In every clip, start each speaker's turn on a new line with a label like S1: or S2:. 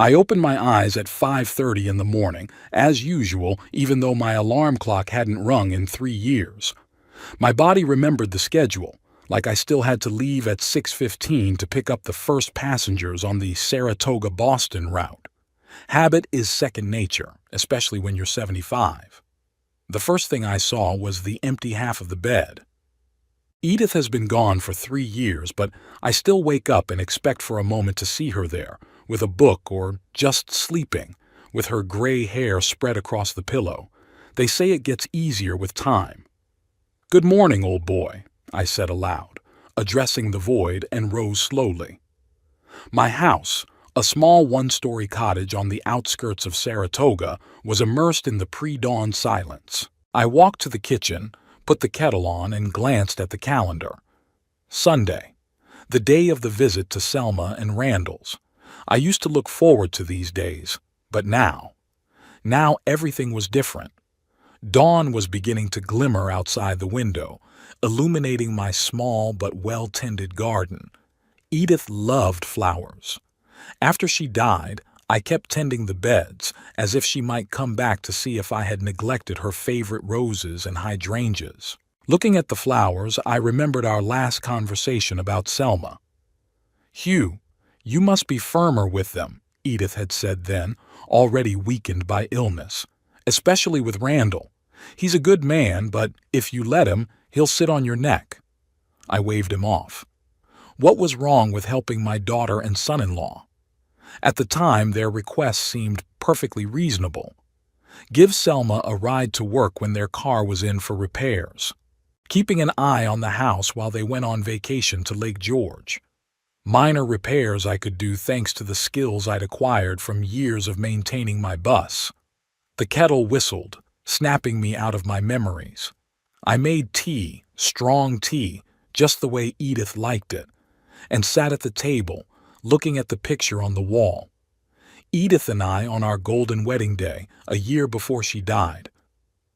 S1: I opened my eyes at 5:30 in the morning, as usual, even though my alarm clock hadn't rung in 3 years. My body remembered the schedule, like I still had to leave at 6:15 to pick up the first passengers on the Saratoga-Boston route. Habit is second nature, especially when you're 75. The first thing I saw was the empty half of the bed. Edith has been gone for 3 years, but I still wake up and expect for a moment to see her there, with a book or just sleeping, with her gray hair spread across the pillow. They say it gets easier with time. "Good morning, old boy," I said aloud, addressing the void, and rose slowly. My house, a small one-story cottage on the outskirts of Saratoga, was immersed in the pre-dawn silence. I walked to the kitchen, put the kettle on, and glanced at the calendar. Sunday, the day of the visit to Selma and Randall's. I used to look forward to these days, but now everything was different. Dawn was beginning to glimmer outside the window, illuminating my small but well-tended garden. Edith loved flowers. After she died, I kept tending the beds, as if she might come back to see if I had neglected her favorite roses and hydrangeas. Looking at the flowers, I remembered our last conversation about Selma. "Hugh, you must be firmer with them," Edith had said then, already weakened by illness. "Especially with Randall. He's a good man, but if you let him, he'll sit on your neck." I waved him off. What was wrong with helping my daughter and son-in-law? At the time, their requests seemed perfectly reasonable. Give Selma a ride to work when their car was in for repairs. Keeping an eye on the house while they went on vacation to Lake George. Minor repairs I could do thanks to the skills I'd acquired from years of maintaining my bus. The kettle whistled, snapping me out of my memories. I made tea, strong tea, just the way Edith liked it, and sat at the table, looking at the picture on the wall. Edith and I on our golden wedding day, a year before she died.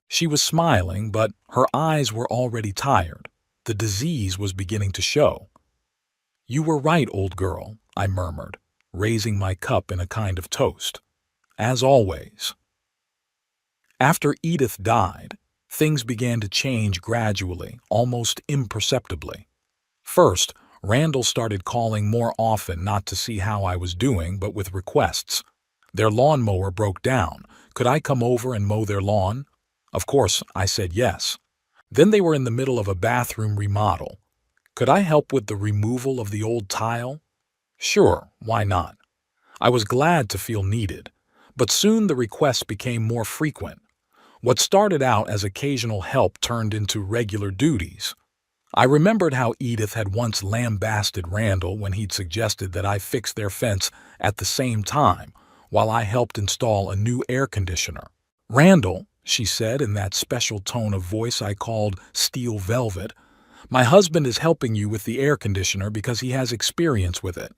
S1: She was smiling, but her eyes were already tired. The disease was beginning to show. "You were right, old girl," I murmured, raising my cup in a kind of toast. "As always." After Edith died, things began to change gradually, almost imperceptibly. First, Randall started calling more often, not to see how I was doing, but with requests. Their lawnmower broke down. Could I come over and mow their lawn? Of course, I said yes. Then they were in the middle of a bathroom remodel. Could I help with the removal of the old tile? Sure, why not? I was glad to feel needed, but soon the requests became more frequent. What started out as occasional help turned into regular duties. I remembered how Edith had once lambasted Randall when he'd suggested that I fix their fence at the same time, while I helped install a new air conditioner. "Randall," she said in that special tone of voice I called steel velvet, "my husband is helping you with the air conditioner because he has experience with it.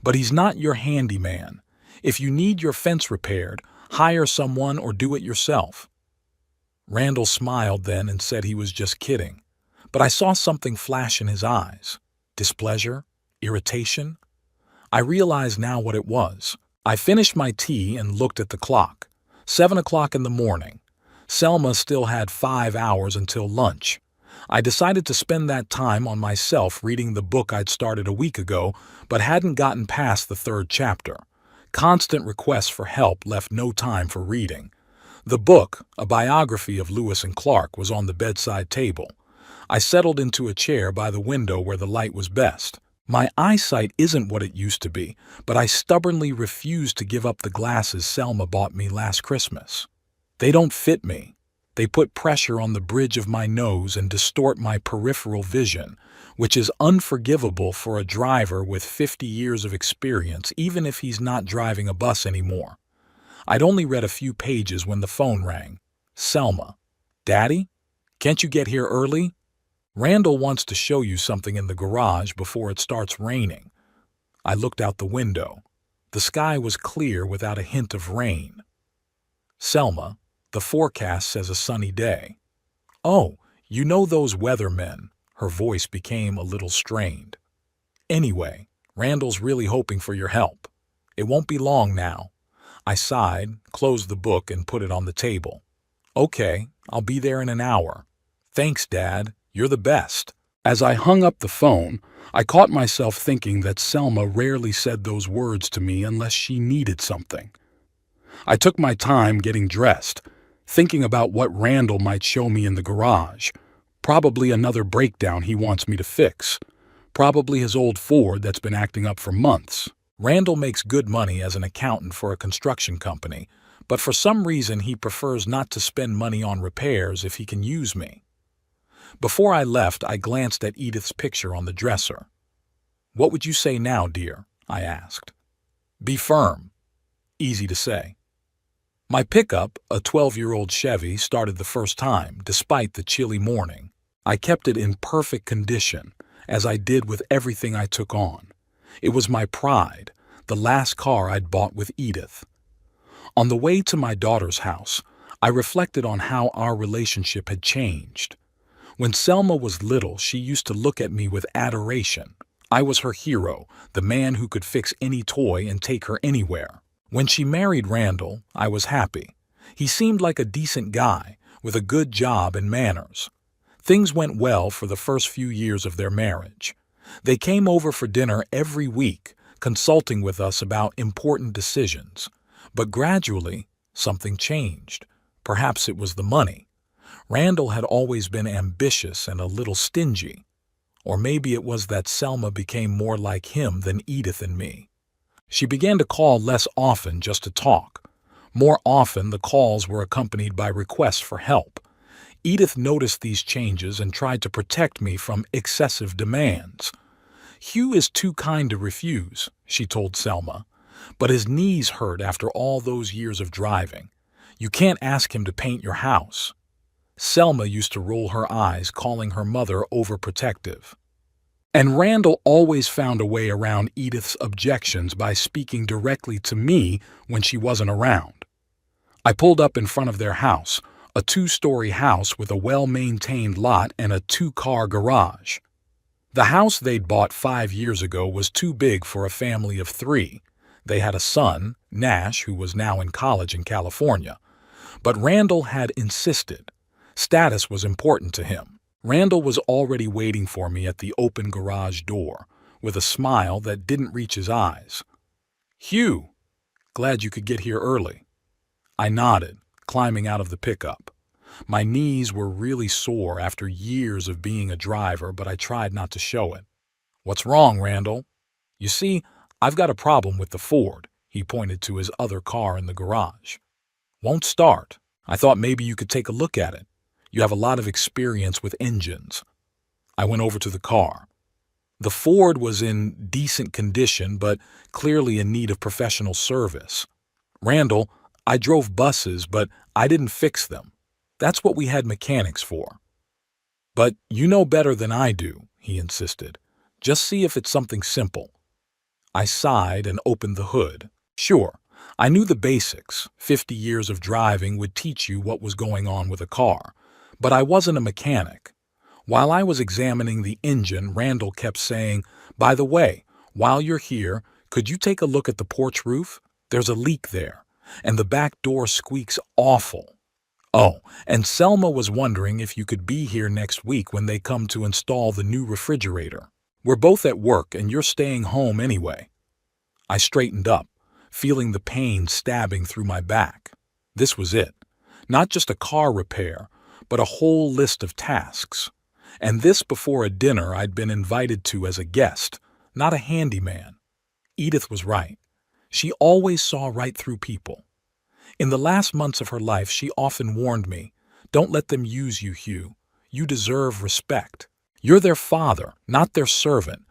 S1: But he's not your handyman. If you need your fence repaired, hire someone or do it yourself." Randall smiled then and said he was just kidding. But I saw something flash in his eyes. Displeasure? Irritation? I realized now what it was. I finished my tea and looked at the clock. 7 o'clock in the morning. Selma still had 5 hours until lunch. I decided to spend that time on myself reading the book I'd started a week ago, but hadn't gotten past the 3rd chapter. Constant requests for help left no time for reading. The book, a biography of Lewis and Clark, was on the bedside table. I settled into a chair by the window where the light was best. My eyesight isn't what it used to be, but I stubbornly refuse to give up the glasses Selma bought me last Christmas. They don't fit me. They put pressure on the bridge of my nose and distort my peripheral vision, which is unforgivable for a driver with 50 years of experience, even if he's not driving a bus anymore. I'd only read a few pages when the phone rang. Selma. "Daddy? Can't you get here early? Randall wants to show you something in the garage before it starts raining." I looked out the window. The sky was clear without a hint of rain. "Selma, the forecast says a sunny day." "Oh, you know those weathermen." Her voice became a little strained. "Anyway, Randall's really hoping for your help. It won't be long now. I sighed, closed the book, and put it on the table. Okay, I'll be there in an hour. Thanks, Dad. You're the best. As I hung up the phone, I caught myself thinking that Selma rarely said those words to me unless she needed something. I took my time getting dressed, thinking about what Randall might show me in the garage. Probably another breakdown he wants me to fix. Probably his old Ford that's been acting up for months. Randall makes good money as an accountant for a construction company, but for some reason he prefers not to spend money on repairs if he can use me. Before I left, I glanced at Edith's picture on the dresser. "What would you say now, dear?" I asked. "Be firm." Easy to say. My pickup, a 12-year-old Chevy, started the first time, despite the chilly morning. I kept it in perfect condition, as I did with everything I took on. It was my pride, the last car I'd bought with Edith. On the way to my daughter's house, I reflected on how our relationship had changed. When Selma was little, she used to look at me with adoration. I was her hero, the man who could fix any toy and take her anywhere. When she married Randall, I was happy. He seemed like a decent guy, with a good job and manners. Things went well for the first few years of their marriage. They came over for dinner every week, consulting with us about important decisions. But gradually, something changed. Perhaps it was the money. Randall had always been ambitious and a little stingy. Or maybe it was that Selma became more like him than Edith and me. She began to call less often just to talk. More often, the calls were accompanied by requests for help. Edith noticed these changes and tried to protect me from excessive demands. "Hugh is too kind to refuse," she told Selma, "but his knees hurt after all those years of driving. You can't ask him to paint your house." Selma used to roll her eyes, calling her mother overprotective. And Randall always found a way around Edith's objections by speaking directly to me when she wasn't around. I pulled up in front of their house, a 2-story house with a well-maintained lot and a 2-car garage. The house they'd bought 5 years ago was too big for a family of 3. They had a son, Nash, who was now in college in California. But Randall had insisted. Status was important to him. Randall was already waiting for me at the open garage door, with a smile that didn't reach his eyes. "Hugh, glad you could get here early." I nodded, climbing out of the pickup. My knees were really sore after years of being a driver, but I tried not to show it. "What's wrong, Randall?" "You see, I've got a problem with the Ford," he pointed to his other car in the garage. "Won't start. I thought maybe you could take a look at it. You have a lot of experience with engines." I went over to the car. The Ford was in decent condition, but clearly in need of professional service. "Randall, I drove buses, but I didn't fix them. That's what we had mechanics for." "But you know better than I do," he insisted. "Just see if it's something simple." I sighed and opened the hood. Sure, I knew the basics. 50 years of driving would teach you what was going on with a car. But I wasn't a mechanic. While I was examining the engine, Randall kept saying, "By the way, while you're here, could you take a look at the porch roof? There's a leak there, and the back door squeaks awful. Oh, and Selma was wondering if you could be here next week when they come to install the new refrigerator. We're both at work and you're staying home anyway." I straightened up, feeling the pain stabbing through my back. This was it. Not just a car repair, but a whole list of tasks. And this before a dinner I'd been invited to as a guest, not a handyman. Edith was right. She always saw right through people. In the last months of her life, she often warned me, "Don't let them use you, Hugh. You deserve respect. You're their father, not their servant."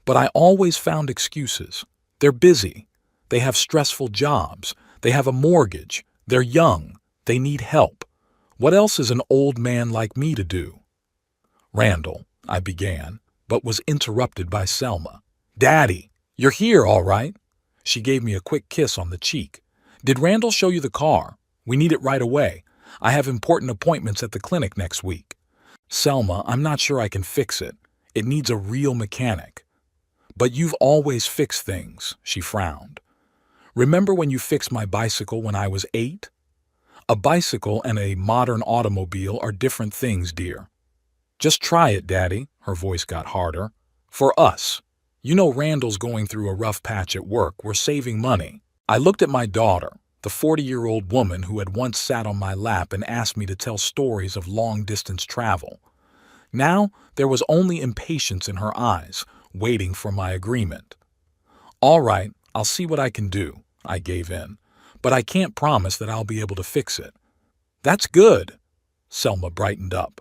S1: But I always found excuses. They're busy. They have stressful jobs. They have a mortgage. They're young. They need help. What else is an old man like me to do? "Randall," I began, but was interrupted by Selma. "Daddy, you're here, all right?" She gave me a quick kiss on the cheek. "Did Randall show you the car? We need it right away. I have important appointments at the clinic next week." "Selma, I'm not sure I can fix it. It needs a real mechanic." "But you've always fixed things," she frowned. Remember when you fixed my bicycle when I was 8? A bicycle and a modern automobile are different things, dear. Just try it, Daddy. Her voice got harder. For us. You know Randall's going through a rough patch at work. We're saving money. I looked at my daughter, the 40-year-old woman who had once sat on my lap and asked me to tell stories of long-distance travel. Now there was only impatience in her eyes, waiting for my agreement. All right, I'll see what I can do, I gave in, but I can't promise that I'll be able to fix it. That's good. Selma brightened up.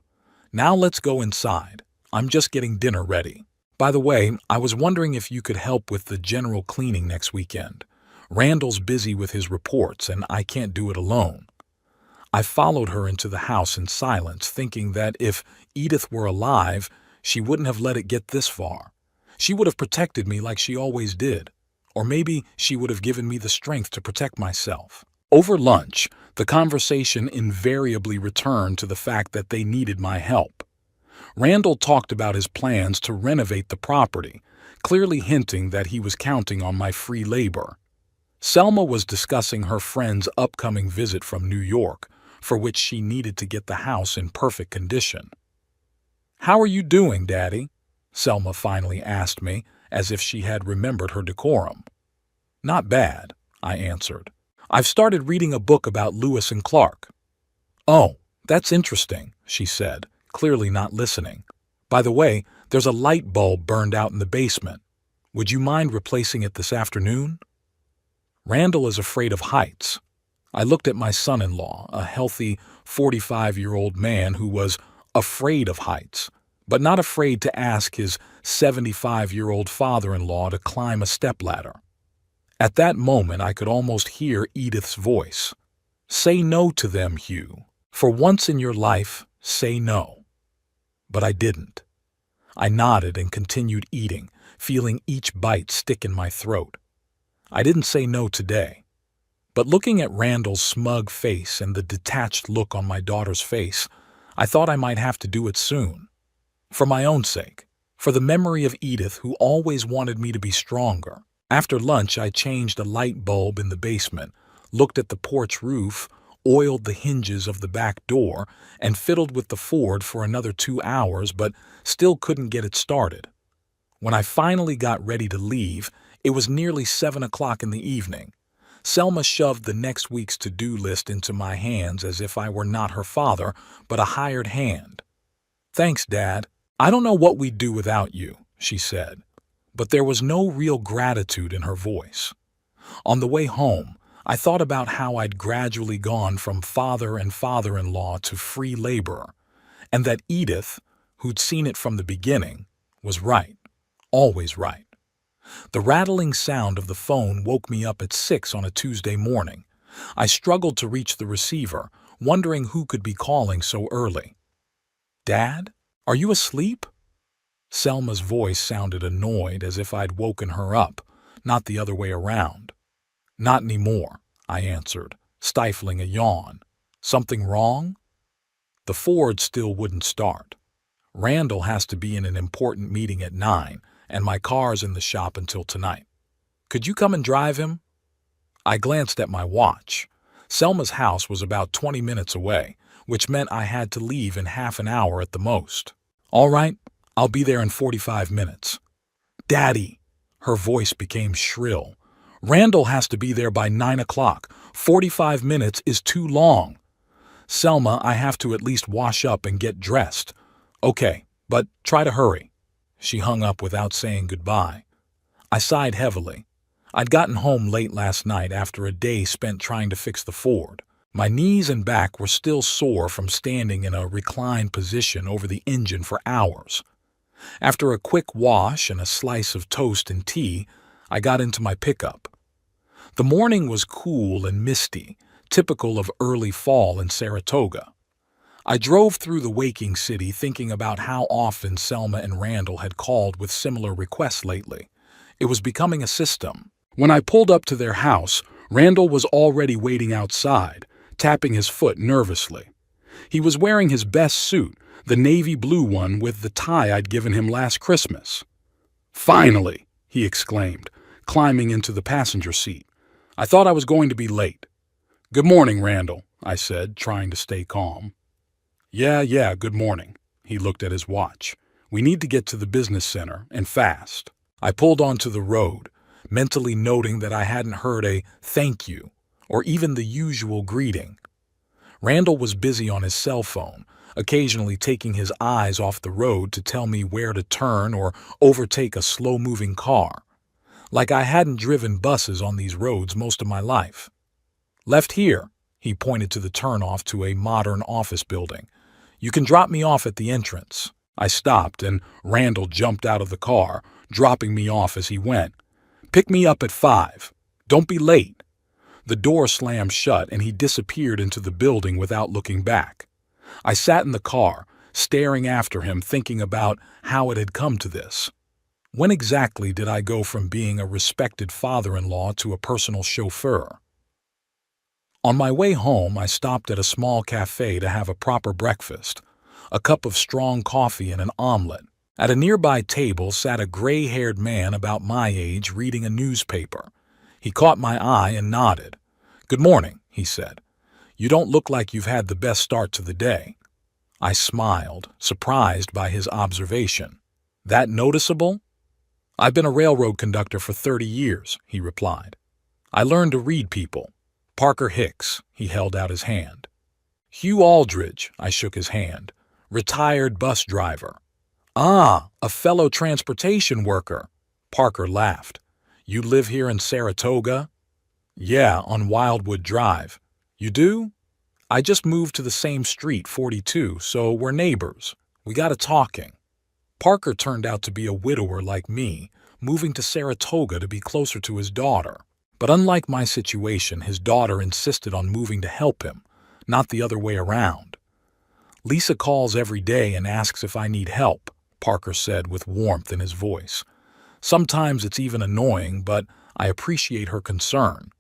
S1: Now let's go inside. I'm just getting dinner ready. By the way, I was wondering if you could help with the general cleaning next weekend. Randall's busy with his reports and I can't do it alone. I followed her into the house in silence, thinking that if Edith were alive, she wouldn't have let it get this far. She would have protected me like she always did. Or maybe she would have given me the strength to protect myself. Over lunch, the conversation invariably returned to the fact that they needed my help. Randall talked about his plans to renovate the property, clearly hinting that he was counting on my free labor. Selma was discussing her friend's upcoming visit from New York, for which she needed to get the house in perfect condition. "How are you doing, Daddy?" Selma finally asked me, as if she had remembered her decorum. "Not bad," I answered. "I've started reading a book about Lewis and Clark." "Oh, that's interesting," she said, clearly not listening. "By the way, there's a light bulb burned out in the basement. Would you mind replacing it this afternoon?" Randall is afraid of heights. I looked at my son-in-law, a healthy 45-year-old man who was afraid of heights, but not afraid to ask his 75-year-old father-in-law to climb a stepladder. At that moment, I could almost hear Edith's voice. "Say no to them, Hugh. For once in your life, say no." But I didn't. I nodded and continued eating, feeling each bite stick in my throat. I didn't say no today. But looking at Randall's smug face and the detached look on my daughter's face, I thought I might have to do it soon. For my own sake. For the memory of Edith, who always wanted me to be stronger. After lunch, I changed a light bulb in the basement, looked at the porch roof, oiled the hinges of the back door, and fiddled with the Ford for another 2 hours, but still couldn't get it started. When I finally got ready to leave, it was nearly 7 o'clock in the evening. Selma shoved the next week's to-do list into my hands as if I were not her father, but a hired hand. "Thanks, Dad. I don't know what we'd do without you," she said. But there was no real gratitude in her voice. On the way home, I thought about how I'd gradually gone from father and father-in-law to free laborer, and that Edith, who'd seen it from the beginning, was right, always right. The rattling sound of the phone woke me up at 6 on a Tuesday morning. I struggled to reach the receiver, wondering who could be calling so early. "Dad, are you asleep?" Selma's voice sounded annoyed, as if I'd woken her up, not the other way around. "Not anymore," I answered, stifling a yawn. "Something wrong?" The Ford still wouldn't start. Randall has to be in an important meeting at 9, and my car's in the shop until tonight. "Could you come and drive him?" I glanced at my watch. Selma's house was about 20 minutes away, which meant I had to leave in half an hour at the most. "All right, I'll be there in 45 minutes. "Daddy!" Her voice became shrill. "Randall has to be there by 9 o'clock. 45 minutes is too long." "Selma, I have to at least wash up and get dressed." "Okay, but try to hurry." She hung up without saying goodbye. I sighed heavily. I'd gotten home late last night after a day spent trying to fix the Ford. My knees and back were still sore from standing in a reclined position over the engine for hours. After a quick wash and a slice of toast and tea, I got into my pickup. The morning was cool and misty, typical of early fall in Saratoga. I drove through the waking city thinking about how often Selma and Randall had called with similar requests lately. It was becoming a system. When I pulled up to their house, Randall was already waiting outside, tapping his foot nervously. He was wearing his best suit, the navy blue one with the tie I'd given him last Christmas. "Finally!" he exclaimed, climbing into the passenger seat. I thought I was going to be late. Good morning, Randall, I said, trying to stay calm. Yeah, good morning. He looked at his watch. We need to get to the business center, and fast. I pulled onto the road, mentally noting that I hadn't heard a thank you, or even the usual greeting. Randall was busy on his cell phone, occasionally taking his eyes off the road to tell me where to turn or overtake a slow-moving car, like I hadn't driven buses on these roads most of my life. Left here, he pointed to the turnoff to a modern office building. You can drop me off at the entrance. I stopped, and Randall jumped out of the car, dropping me off as he went. Pick me up at 5. Don't be late. The door slammed shut, and he disappeared into the building without looking back. I sat in the car, staring after him, thinking about how it had come to this. When exactly did I go from being a respected father-in-law to a personal chauffeur? On my way home, I stopped at a small cafe to have a proper breakfast, a cup of strong coffee and an omelet. At a nearby table sat a gray-haired man about my age reading a newspaper. He caught my eye and nodded. "Good morning," he said. "You don't look like you've had the best start to the day." I smiled, surprised by his observation. "That noticeable?" "I've been a railroad conductor for 30 years," he replied. "I learned to read people. Parker Hicks," he held out his hand. "Hugh Aldridge," I shook his hand. "Retired bus driver." "Ah, a fellow transportation worker." Parker laughed. "You live here in Saratoga?" "Yeah, on Wildwood Drive." "You do?" "I just moved to the same street, 42, so we're neighbors. We got a talking." Parker turned out to be a widower like me, moving to Saratoga to be closer to his daughter. But unlike my situation, his daughter insisted on moving to help him, not the other way around. "Lisa calls every day and asks if I need help," Parker said with warmth in his voice. "Sometimes it's even annoying, but I appreciate her concern."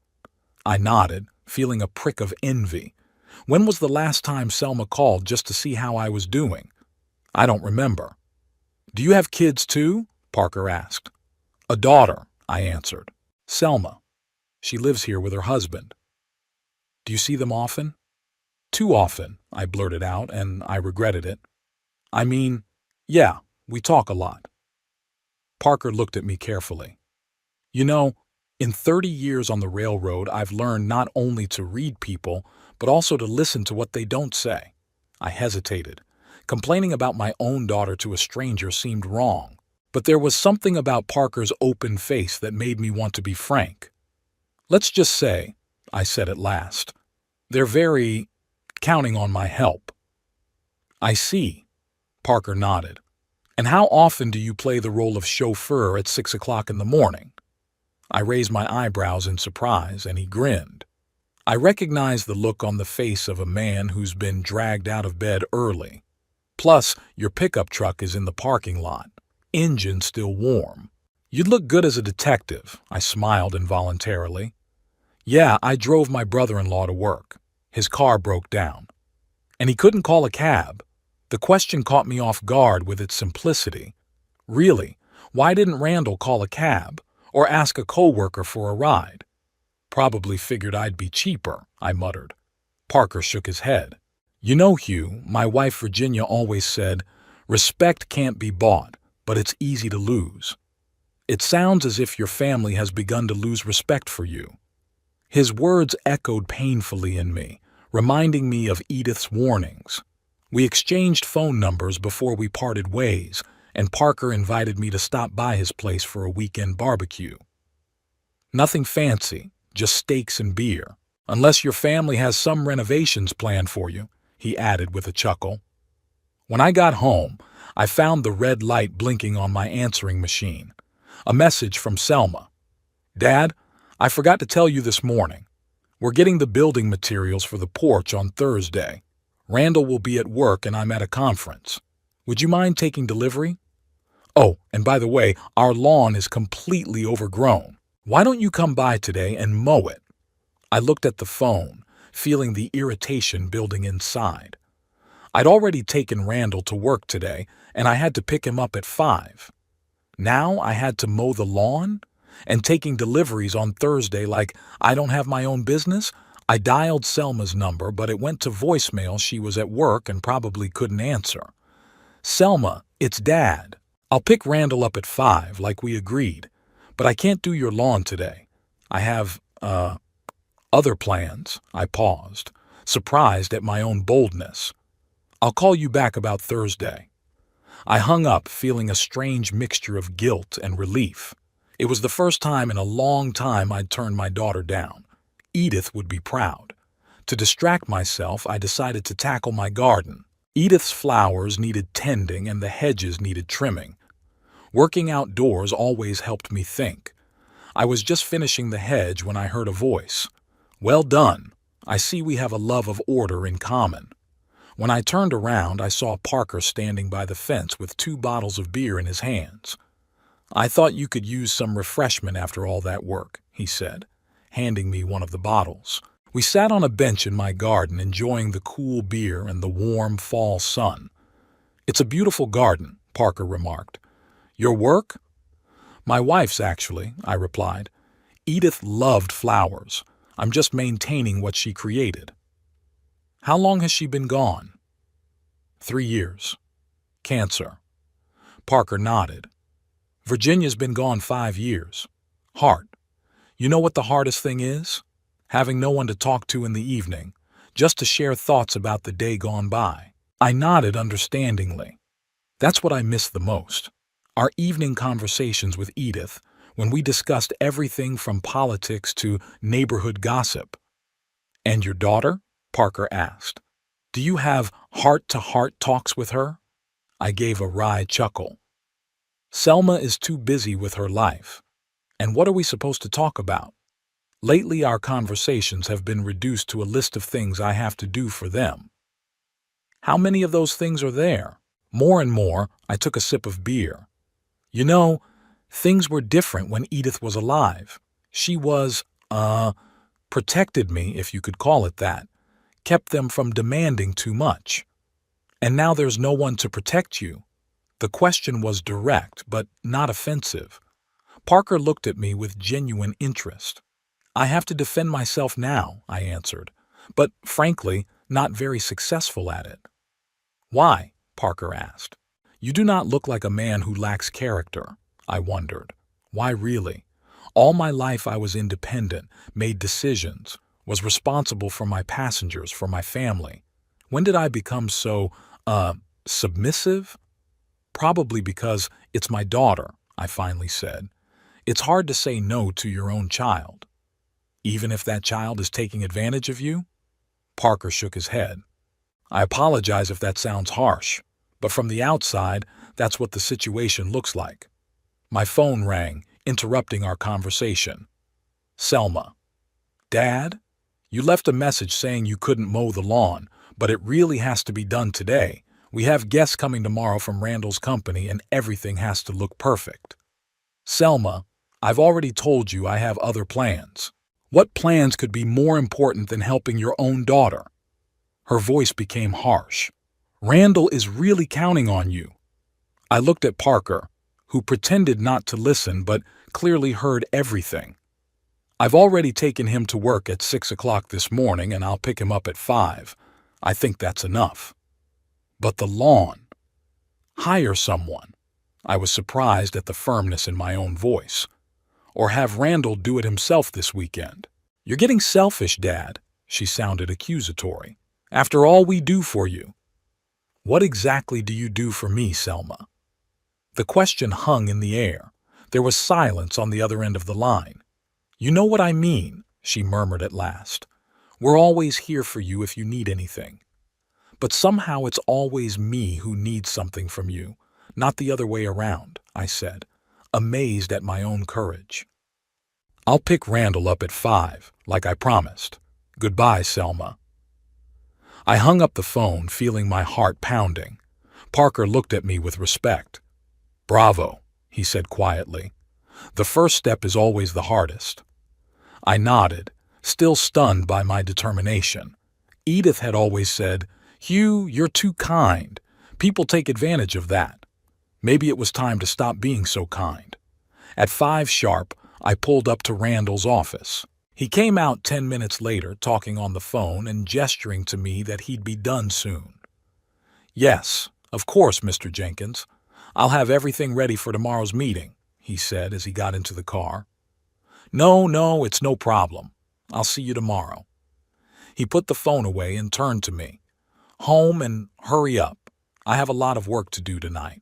S1: I nodded, feeling a prick of envy. When was the last time Selma called just to see how I was doing? I don't remember. "Do you have kids too?" Parker asked. "A daughter," I answered. "Selma. She lives here with her husband." "Do you see them often?" "Too often," I blurted out, and I regretted it. "I mean, yeah, we talk a lot." Parker looked at me carefully. "You know, in 30 years on the railroad, I've learned not only to read people, but also to listen to what they don't say." I hesitated. Complaining about my own daughter to a stranger seemed wrong, but there was something about Parker's open face that made me want to be frank. "Let's just say," I said at last, "they're very counting on my help." "I see," Parker nodded. "And how often do you play the role of chauffeur at 6 o'clock in the morning?" I raised my eyebrows in surprise, and he grinned. I recognized the look on the face of a man who's been dragged out of bed early. "Plus, your pickup truck is in the parking lot. Engine still warm. You'd look good as a detective," I smiled involuntarily. "Yeah, I drove my brother-in-law to work. His car broke down. And he couldn't call a cab." The question caught me off guard with its simplicity. Really, why didn't Randall call a cab or ask a coworker for a ride? "Probably figured I'd be cheaper," I muttered. Parker shook his head. "You know, Hugh, my wife Virginia always said, 'Respect can't be bought, but it's easy to lose.' It sounds as if your family has begun to lose respect for you." His words echoed painfully in me, reminding me of Edith's warnings. We exchanged phone numbers before we parted ways, and Parker invited me to stop by his place for a weekend barbecue. "Nothing fancy, just steaks and beer, unless your family has some renovations planned for you," he added with a chuckle. When I got home, I found the red light blinking on my answering machine. A message from Selma. "Dad, I forgot to tell you this morning. We're getting the building materials for the porch on Thursday. Randall will be at work and I'm at a conference. Would you mind taking delivery? Oh, and by the way, our lawn is completely overgrown. Why don't you come by today and mow it?" I looked at the phone, feeling the irritation building inside. I'd already taken Randall to work today, and I had to pick him up at 5. Now I had to mow the lawn? And taking deliveries on Thursday like I don't have my own business? I dialed Selma's number, but it went to voicemail. She was at work and probably couldn't answer. Selma, it's Dad. I'll pick Randall up at 5 like we agreed, but I can't do your lawn today. I have, other plans. I paused, surprised at my own boldness. I'll call you back about Thursday. I hung up, feeling a strange mixture of guilt and relief. It was the first time in a long time I'd turned my daughter down. Edith would be proud. To distract myself, I decided to tackle my garden. Edith's flowers needed tending and the hedges needed trimming. Working outdoors always helped me think. I was just finishing the hedge when I heard a voice. Well done. I see we have a love of order in common. When I turned around, I saw Parker standing by the fence with 2 bottles of beer in his hands. I thought you could use some refreshment after all that work, he said, handing me one of the bottles. We sat on a bench in my garden enjoying the cool beer and the warm fall sun. It's a beautiful garden, Parker remarked. Your work? My wife's, actually, I replied. Edith loved flowers. I'm just maintaining what she created. How long has she been gone? 3 years. Cancer. Parker nodded. Virginia's been gone 5 years. Heart. You know what the hardest thing is? Having no one to talk to in the evening, just to share thoughts about the day gone by. I nodded understandingly. That's what I miss the most. Our evening conversations with Edith, when we discussed everything from politics to neighborhood gossip. And your daughter? Parker asked. Do you have heart-to-heart talks with her? I gave a wry chuckle. Selma is too busy with her life. And what are we supposed to talk about? Lately, our conversations have been reduced to a list of things I have to do for them. How many of those things are there? More and more, I took a sip of beer. You know, things were different when Edith was alive. She was, protected me, if you could call it that, kept them from demanding too much. And now there's no one to protect you. The question was direct, but not offensive. Parker looked at me with genuine interest. I have to defend myself now, I answered, but frankly, not very successful at it. Why? Parker asked. You do not look like a man who lacks character, I wondered. Why really? All my life I was independent, made decisions, was responsible for my passengers, for my family. When did I become so, submissive? Probably because it's my daughter, I finally said. It's hard to say no to your own child. Even if that child is taking advantage of you? Parker shook his head. I apologize if that sounds harsh, but from the outside, that's what the situation looks like. My phone rang, interrupting our conversation. Selma. Dad? You left a message saying you couldn't mow the lawn, but it really has to be done today. We have guests coming tomorrow from Randall's company and everything has to look perfect. Selma, I've already told you I have other plans. What plans could be more important than helping your own daughter? Her voice became harsh. Randall is really counting on you. I looked at Parker, who pretended not to listen but clearly heard everything. I've already taken him to work at 6 o'clock this morning and I'll pick him up at 5. I think that's enough. But the lawn. Hire someone. I was surprised at the firmness in my own voice. Or have Randall do it himself this weekend. You're getting selfish, Dad, she sounded accusatory. After all we do for you. What exactly do you do for me, Selma? The question hung in the air. There was silence on the other end of the line. You know what I mean, she murmured at last. We're always here for you if you need anything. But somehow it's always me who needs something from you, not the other way around, I said, amazed at my own courage. I'll pick Randall up at 5, like I promised. Goodbye, Selma. I hung up the phone, feeling my heart pounding. Parker looked at me with respect. Bravo, he said quietly. The first step is always the hardest. I nodded, still stunned by my determination. Edith had always said, Hugh, you're too kind. People take advantage of that. Maybe it was time to stop being so kind. At 5 sharp, I pulled up to Randall's office. He came out 10 minutes later, talking on the phone and gesturing to me that he'd be done soon. "Yes, of course, Mr. Jenkins. I'll have everything ready for tomorrow's meeting," he said as he got into the car. No, it's no problem. I'll see you tomorrow." He put the phone away and turned to me. "Home and hurry up. I have a lot of work to do tonight."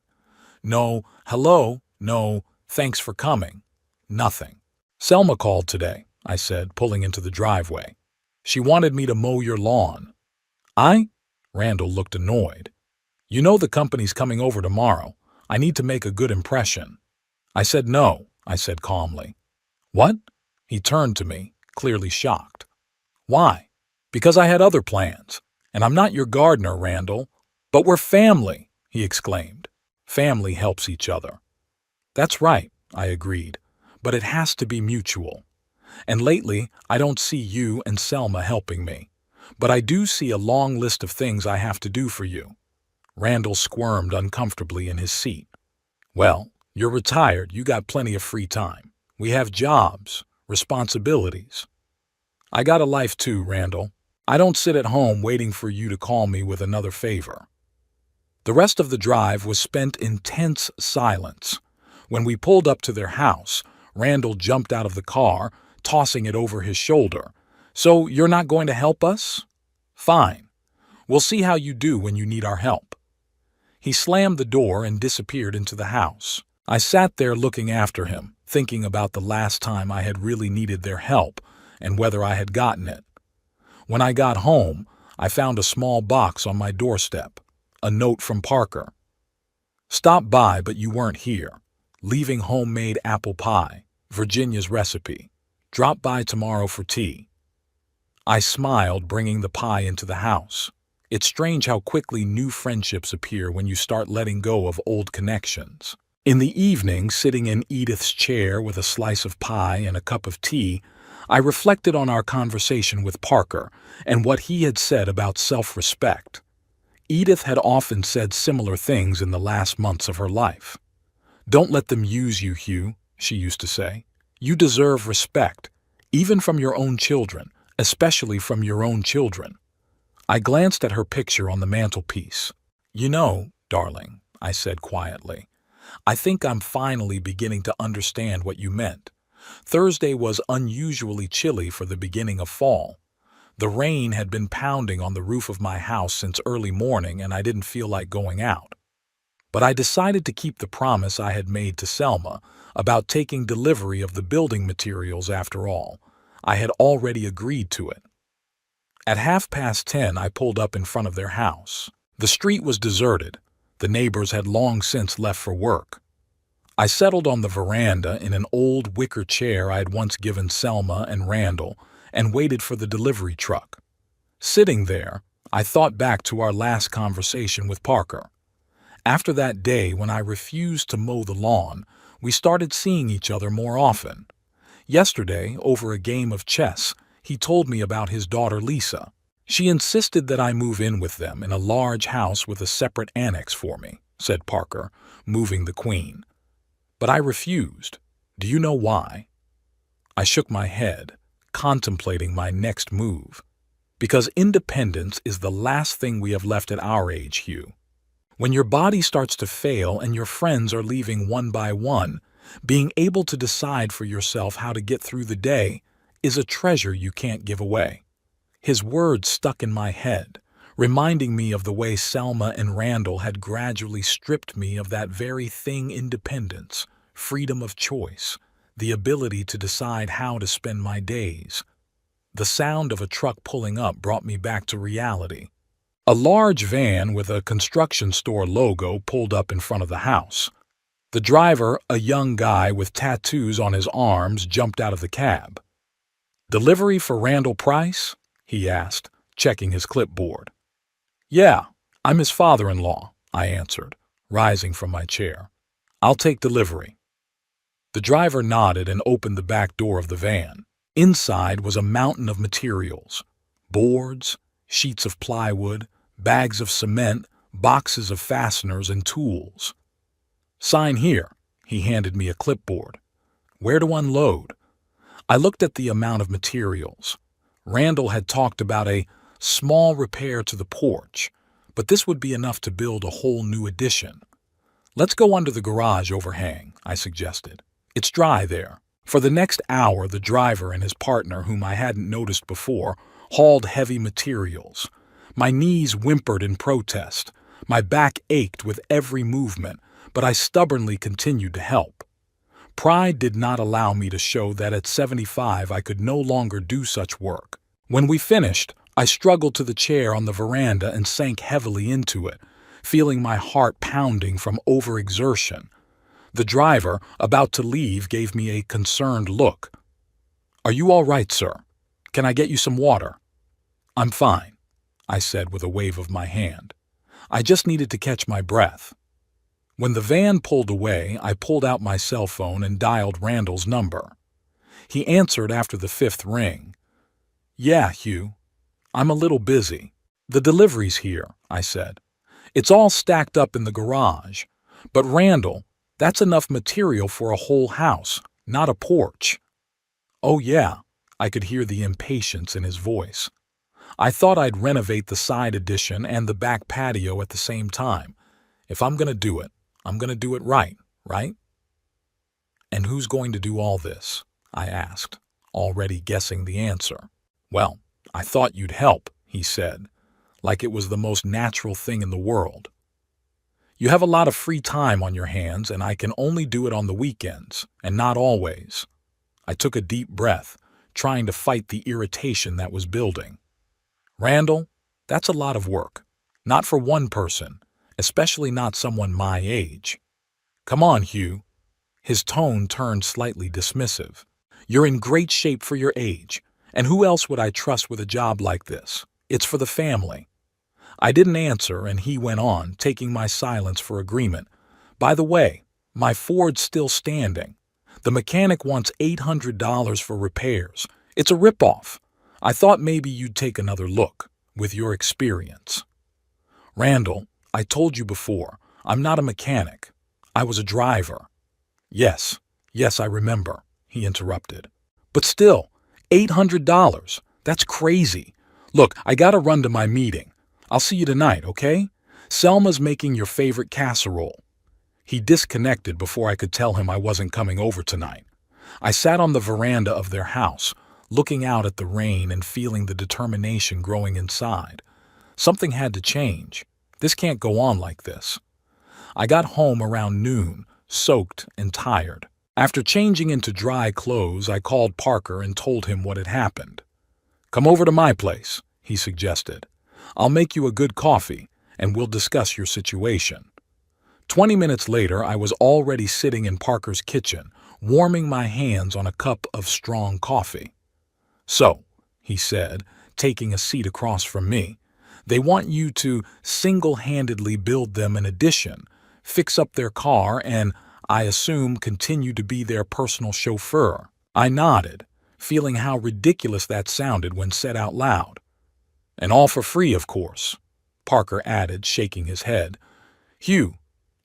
S1: "No, hello, no, thanks for coming. Nothing." "Selma called today," I said, pulling into the driveway. "She wanted me to mow your lawn." "I?" Randall looked annoyed. "You know the company's coming over tomorrow. I need to make a good impression." I said no, I said calmly. "What?" He turned to me, clearly shocked. "Why?" "Because I had other plans. And I'm not your gardener, Randall." "But we're family," he exclaimed. "Family helps each other." "That's right," I agreed. "But it has to be mutual. And lately, I don't see you and Selma helping me. But I do see a long list of things I have to do for you." Randall squirmed uncomfortably in his seat. "Well, you're retired. You got plenty of free time. We have jobs, responsibilities." "I got a life too, Randall. I don't sit at home waiting for you to call me with another favor." The rest of the drive was spent in tense silence. When we pulled up to their house, Randall jumped out of the car, tossing it over his shoulder. "So you're not going to help us? Fine. We'll see how you do when you need our help." He slammed the door and disappeared into the house. I sat there looking after him, thinking about the last time I had really needed their help and whether I had gotten it. When I got home, I found a small box on my doorstep, a note from Parker. "Stopped by, but you weren't here. Leaving homemade apple pie, Virginia's recipe. Drop by tomorrow for tea." I smiled, bringing the pie into the house. It's strange how quickly new friendships appear when you start letting go of old connections. In the evening, sitting in Edith's chair with a slice of pie and a cup of tea, I reflected on our conversation with Parker and what he had said about self-respect. Edith had often said similar things in the last months of her life. "Don't let them use you, Hugh," she used to say. "You deserve respect, even from your own children, especially from your own children." I glanced at her picture on the mantelpiece. "You know, darling," I said quietly, "I think I'm finally beginning to understand what you meant. Thursday was unusually chilly for the beginning of fall. The rain had been pounding on the roof of my house since early morning and I didn't feel like going out. But I decided to keep the promise I had made to Selma about taking delivery of the building materials after all. I had already agreed to it. At 10:30, I pulled up in front of their house. The street was deserted. The neighbors had long since left for work. I settled on the veranda in an old wicker chair I had once given Selma and Randall and waited for the delivery truck. Sitting there, I thought back to our last conversation with Parker. After that day when I refused to mow the lawn, we started seeing each other more often. Yesterday, over a game of chess, he told me about his daughter Lisa. "She insisted that I move in with them in a large house with a separate annex for me," said Parker, moving the queen. "But I refused. Do you know why?" I shook my head, contemplating my next move. "Because independence is the last thing we have left at our age, Hugh. When your body starts to fail and your friends are leaving one by one, being able to decide for yourself how to get through the day is a treasure you can't give away." His words stuck in my head, reminding me of the way Selma and Randall had gradually stripped me of that very thing: independence, freedom of choice, the ability to decide how to spend my days. The sound of a truck pulling up brought me back to reality. A large van with a construction store logo pulled up in front of the house. The driver, a young guy with tattoos on his arms, jumped out of the cab. "Delivery for Randall Price?" he asked, checking his clipboard. "Yeah, I'm his father-in-law," I answered, rising from my chair. "I'll take delivery." The driver nodded and opened the back door of the van. Inside was a mountain of materials: boards, sheets of plywood, bags of cement, boxes of fasteners, and tools. "Sign here." He handed me a clipboard. Where to unload? I looked at the amount of materials. Randall had talked about a small repair to the porch, but this would be enough to build a whole new addition. Let's go under the garage overhang, I suggested. It's dry there. For the next hour, the driver and his partner, whom I hadn't noticed before, hauled heavy materials. My knees whimpered in protest. My back ached with every movement, but I stubbornly continued to help. Pride did not allow me to show that at 75 I could no longer do such work. When we finished, I struggled to the chair on the veranda and sank heavily into it, feeling my heart pounding from overexertion. The driver, about to leave, gave me a concerned look. "Are you all right, sir? Can I get you some water?" "I'm fine," I said with a wave of my hand. I just needed to catch my breath. When the van pulled away, I pulled out my cell phone and dialed Randall's number. He answered after the 5th ring. "Yeah, Hugh. I'm a little busy." "The delivery's here," I said. "It's all stacked up in the garage. But Randall, that's enough material for a whole house, not a porch." "Oh yeah," I could hear the impatience in his voice. "I thought I'd renovate the side addition and the back patio at the same time. If I'm gonna do it, I'm gonna do it right? "And who's going to do all this?" I asked, already guessing the answer. "Well, I thought you'd help," he said, like it was the most natural thing in the world. "You have a lot of free time on your hands, and I can only do it on the weekends, and not always." I took a deep breath, trying to fight the irritation that was building. "Randall, that's a lot of work. Not for one person, especially not someone my age." "Come on, Hugh." His tone turned slightly dismissive. "You're in great shape for your age, and who else would I trust with a job like this? It's for the family." I didn't answer, and he went on, taking my silence for agreement. "By the way, my Ford's still standing. The mechanic wants $800 for repairs. It's a ripoff. I thought maybe you'd take another look, with your experience." "Randall, I told you before, I'm not a mechanic. I was a driver." Yes, I remember," he interrupted. "But still, $800, that's crazy. Look, I gotta run to my meeting. I'll see you tonight, okay? Selma's making your favorite casserole." He disconnected before I could tell him I wasn't coming over tonight. I sat on the veranda of their house, looking out at the rain and feeling the determination growing inside. Something had to change. This can't go on like this. I got home around noon, soaked and tired. After changing into dry clothes, I called Parker and told him what had happened. "Come over to my place," he suggested. "I'll make you a good coffee, and we'll discuss your situation." 20 minutes later, I was already sitting in Parker's kitchen, warming my hands on a cup of strong coffee. "So," he said, taking a seat across from me, "they want you to single-handedly build them an addition, fix up their car, and, I assume, continue to be their personal chauffeur." I nodded, feeling how ridiculous that sounded when said out loud. "And all for free, of course," Parker added, shaking his head. "Hugh,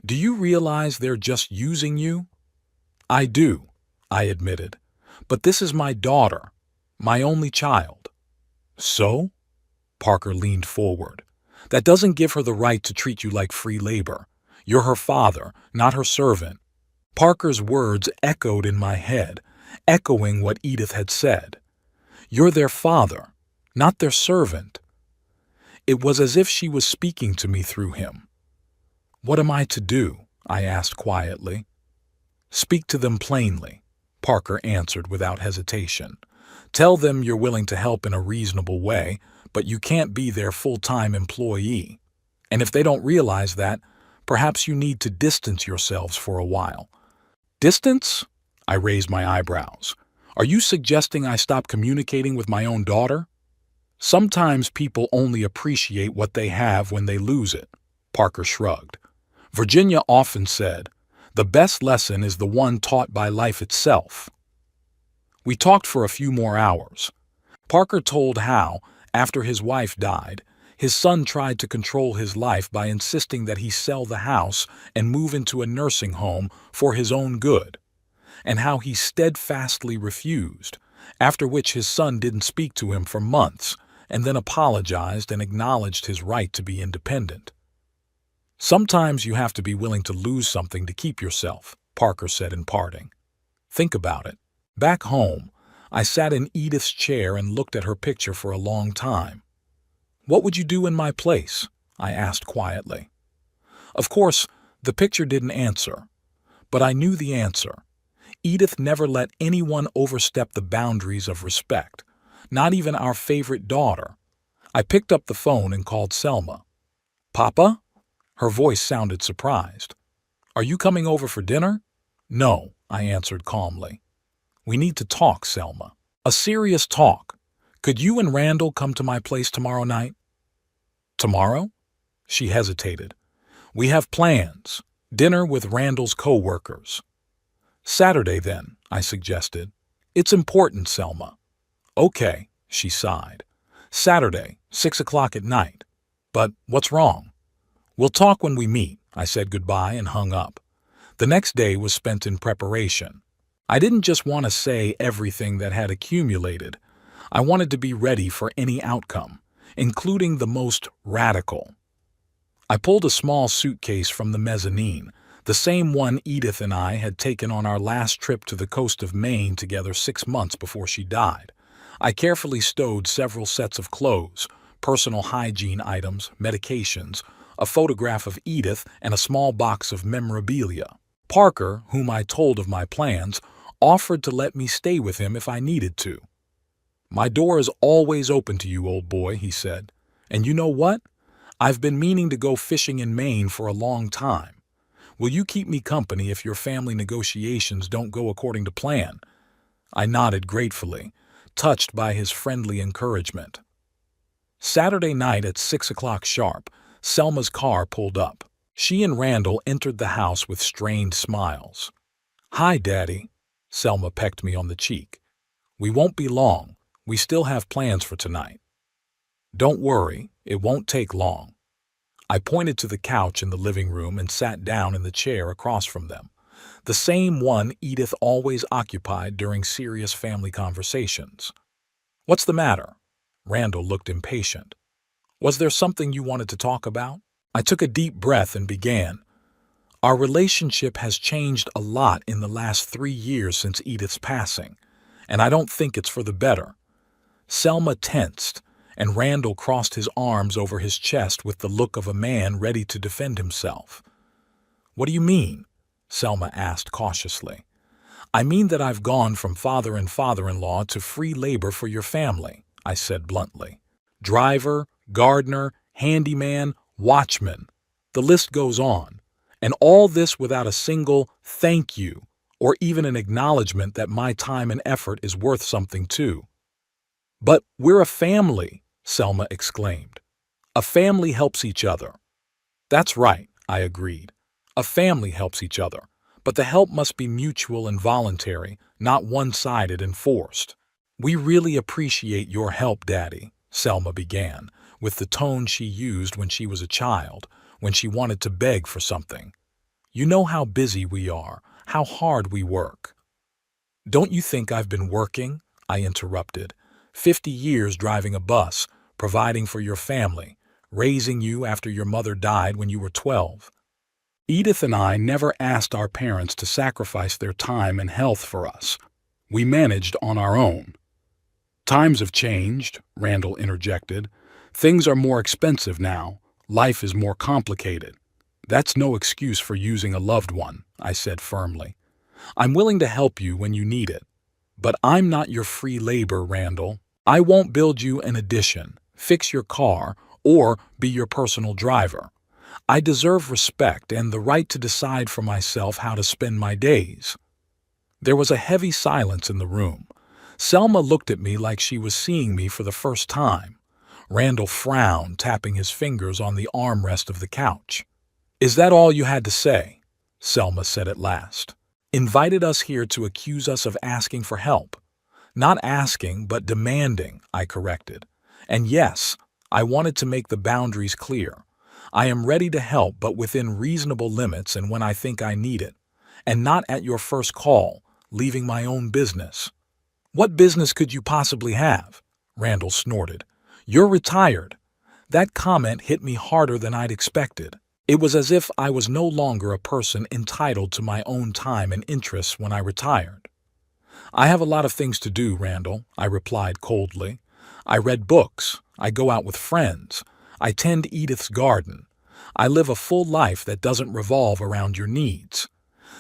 S1: do you realize they're just using you?" "I do," I admitted. "But this is my daughter, my only child." "So?" Parker leaned forward. "That doesn't give her the right to treat you like free labor. You're her father, not her servant." Parker's words echoed in my head, echoing what Edith had said. "You're their father, not their servant." It was as if she was speaking to me through him. "What am I to do?" I asked quietly. "Speak to them plainly," Parker answered without hesitation. "Tell them you're willing to help in a reasonable way, but you can't be their full-time employee. And if they don't realize that, perhaps you need to distance yourselves for a while." "Distance?" I raised my eyebrows. "Are you suggesting I stop communicating with my own daughter?" "Sometimes people only appreciate what they have when they lose it," Parker shrugged. "Virginia often said, 'The best lesson is the one taught by life itself.'" We talked for a few more hours. Parker told how, after his wife died, his son tried to control his life by insisting that he sell the house and move into a nursing home for his own good. and how he steadfastly refused, after which his son didn't speak to him for months, and then apologized and acknowledged his right to be independent. "Sometimes you have to be willing to lose something to keep yourself," Parker said in parting. "Think about it. Back home, I sat in Edith's chair and looked at her picture for a long time. What would you do in my place?" I asked quietly. Of course, the picture didn't answer, but I knew the answer. Edith never let anyone overstep the boundaries of respect, not even our favorite daughter. I picked up the phone and called Selma. "Papa?" Her voice sounded surprised. "Are you coming over for dinner?" "No," I answered calmly. "We need to talk, Selma. A serious talk. Could you and Randall come to my place tomorrow night?" "Tomorrow?" She hesitated. "We have plans. Dinner with Randall's co-workers." "Saturday, then," I suggested. "It's important, Selma." "Okay," she sighed. "Saturday, 6 o'clock at night. But what's wrong?" "We'll talk when we meet," I said goodbye and hung up. The next day was spent in preparation. I didn't just want to say everything that had accumulated. I wanted to be ready for any outcome, including the most radical. I pulled a small suitcase from the mezzanine, the same one Edith and I had taken on our last trip to the coast of Maine together 6 months before she died. I carefully stowed several sets of clothes, personal hygiene items, medications, a photograph of Edith, and a small box of memorabilia. Parker, whom I told of my plans, offered to let me stay with him if I needed to. "My door is always open to you, old boy," he said. "And you know what? I've been meaning to go fishing in Maine for a long time. Will you keep me company if your family negotiations don't go according to plan?" I nodded gratefully, touched by his friendly encouragement. Saturday night at 6 o'clock sharp, Selma's car pulled up. She and Randall entered the house with strained smiles. "Hi, Daddy." Selma pecked me on the cheek. "We won't be long. We still have plans for tonight." "Don't worry, it won't take long." I pointed to the couch in the living room and sat down in the chair across from them, the same one Edith always occupied during serious family conversations. "What's the matter?" Randall looked impatient. "Was there something you wanted to talk about?" I took a deep breath and began. "Our relationship has changed a lot in the last 3 years since Edith's passing, and I don't think it's for the better." Selma tensed, and Randall crossed his arms over his chest with the look of a man ready to defend himself. "What do you mean?" Selma asked cautiously. "I mean that I've gone from father and father-in-law to free labor for your family," I said bluntly. "Driver, gardener, handyman, watchman. The list goes on. And all this without a single thank you or even an acknowledgement that my time and effort is worth something too." "But we're a family," Selma exclaimed. "A family helps each other." "That's right," I agreed. "A family helps each other, but the help must be mutual and voluntary, not one-sided and forced." "We really appreciate your help, Daddy," Selma began, with the tone she used when she was a child, when she wanted to beg for something. "You know how busy we are, how hard we work." "Don't you think I've been working?" I interrupted. 50 years driving a bus, providing for your family, raising you after your mother died when you were 12. Edith and I never asked our parents to sacrifice their time and health for us. We managed on our own. "Times have changed," Randall interjected. "Things are more expensive now. Life is more complicated." "That's no excuse for using a loved one," I said firmly. "I'm willing to help you when you need it. But I'm not your free labor, Randall. I won't build you an addition, fix your car, or be your personal driver. I deserve respect and the right to decide for myself how to spend my days." There was a heavy silence in the room. Selma looked at me like she was seeing me for the first time. Randall frowned, tapping his fingers on the armrest of the couch. "Is that all you had to say?" Selma said at last. "Invited us here to accuse us of asking for help." "Not asking, but demanding," I corrected. "And yes, I wanted to make the boundaries clear. I am ready to help, but within reasonable limits and when I think I need it. And not at your first call, leaving my own business. What business could you possibly have? Randall snorted. You're retired. That comment hit me harder than I'd expected. It was as if I was no longer a person entitled to my own time and interests when I retired. I have a lot of things to do, Randall, I replied coldly. I read books. I go out with friends. I tend Edith's garden. I live a full life that doesn't revolve around your needs.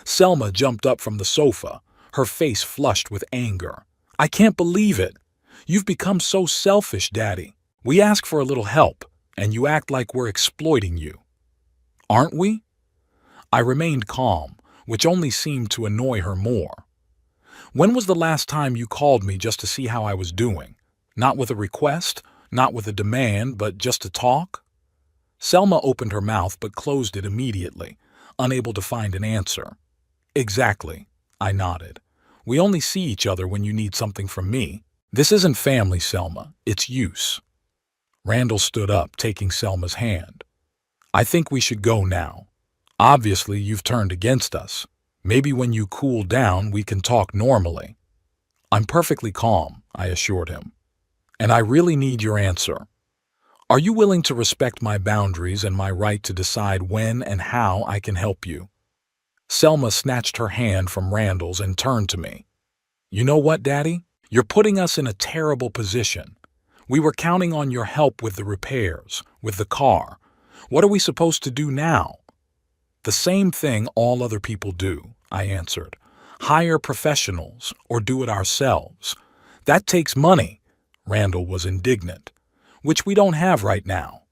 S1: Selma jumped up from the sofa, her face flushed with anger. I can't believe it. You've become so selfish, Daddy. We ask for a little help, and you act like we're exploiting you. Aren't we? I remained calm, which only seemed to annoy her more. When was the last time you called me just to see how I was doing? Not with a request, not with a demand, but just to talk? Selma opened her mouth but closed it immediately, unable to find an answer. Exactly, I nodded. We only see each other when you need something from me. This isn't family, Selma. It's use. Randall stood up, taking Selma's hand. I think we should go now. Obviously, you've turned against us. Maybe when you cool down, we can talk normally. I'm perfectly calm, I assured him. And I really need your answer. Are you willing to respect my boundaries and my right to decide when and how I can help you? Selma snatched her hand from Randall's and turned to me. You know what, Daddy? You're putting us in a terrible position. We were counting on your help with the repairs, with the car. What are we supposed to do now? The same thing all other people do, I answered. Hire professionals or do it ourselves. That takes money. Randall was indignant. Which we don't have right now.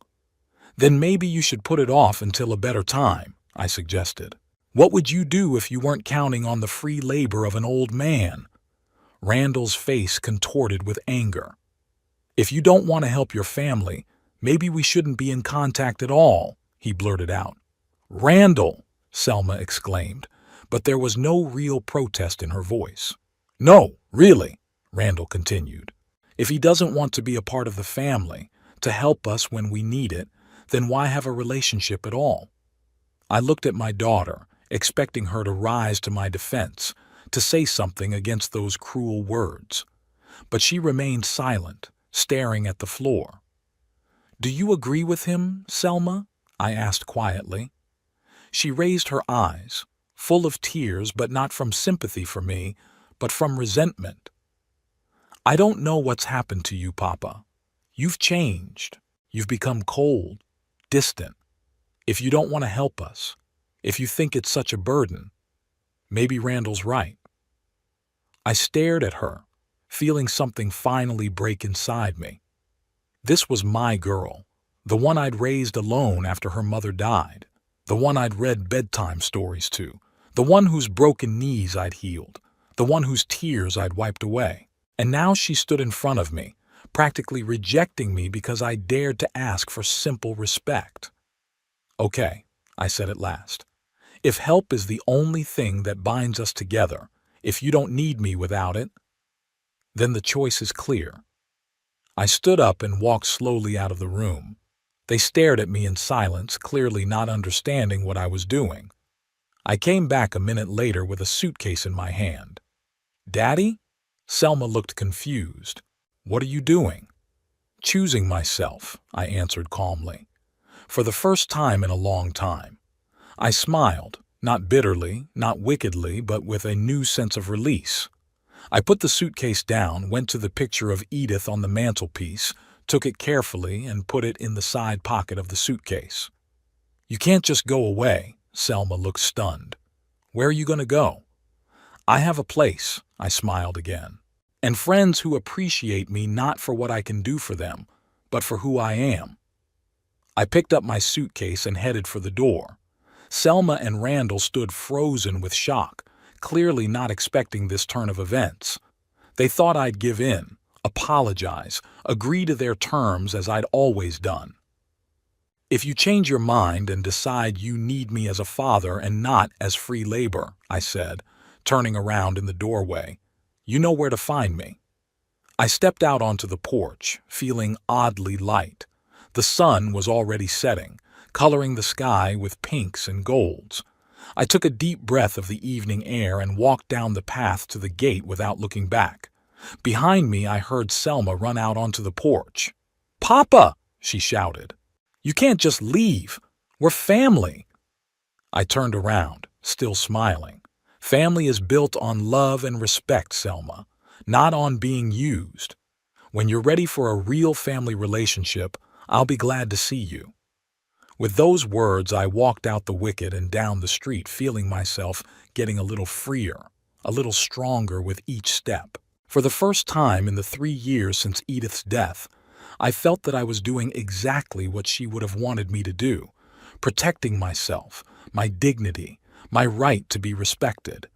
S1: Then maybe you should put it off until a better time, I suggested. What would you do if you weren't counting on the free labor of an old man? Randall's face contorted with anger. If you don't want to help your family, maybe we shouldn't be in contact at all, he blurted out. Randall, Selma exclaimed, but there was no real protest in her voice. No, really, Randall continued. If he doesn't want to be a part of the family, to help us when we need it, then why have a relationship at all? I looked at my daughter, expecting her to rise to my defense, to say something against those cruel words. But she remained silent, staring at the floor. Do you agree with him, Selma? I asked quietly. She raised her eyes, full of tears, but not from sympathy for me, but from resentment. I don't know what's happened to you, Papa. You've changed. You've become cold, distant. If you don't want to help us, if you think it's such a burden, maybe Randall's right. I stared at her, feeling something finally break inside me. This was my girl, the one I'd raised alone after her mother died, the one I'd read bedtime stories to, the one whose broken knees I'd healed, the one whose tears I'd wiped away. And now she stood in front of me, practically rejecting me because I dared to ask for simple respect. Okay, I said at last. If help is the only thing that binds us together, if you don't need me without it, then the choice is clear. I stood up and walked slowly out of the room. They stared at me in silence, clearly not understanding what I was doing. I came back a minute later with a suitcase in my hand. Daddy? Selma looked confused. What are you doing? Choosing myself, I answered calmly. For the first time in a long time. I smiled, not bitterly, not wickedly, but with a new sense of release. I put the suitcase down, went to the picture of Edith on the mantelpiece, took it carefully, and put it in the side pocket of the suitcase. You can't just go away, Selma looked stunned. Where are you going to go? I have a place, I smiled again, and friends who appreciate me not for what I can do for them, but for who I am. I picked up my suitcase and headed for the door. Selma and Randall stood frozen with shock, clearly not expecting this turn of events. They thought I'd give in, apologize, agree to their terms as I'd always done. If you change your mind and decide you need me as a father and not as free labor, I said, turning around in the doorway, you know where to find me. I stepped out onto the porch, feeling oddly light. The sun was already setting, coloring the sky with pinks and golds. I took a deep breath of the evening air and walked down the path to the gate without looking back. Behind me, I heard Selma run out onto the porch. "Papa!" she shouted. "You can't just leave. We're family." I turned around, still smiling. Family is built on love and respect, Selma, not on being used. When you're ready for a real family relationship, I'll be glad to see you. With those words, I walked out the wicket and down the street, feeling myself getting a little freer, a little stronger with each step. For the first time in the 3 years since Edith's death, I felt that I was doing exactly what she would have wanted me to do, protecting myself, my dignity, my right to be respected.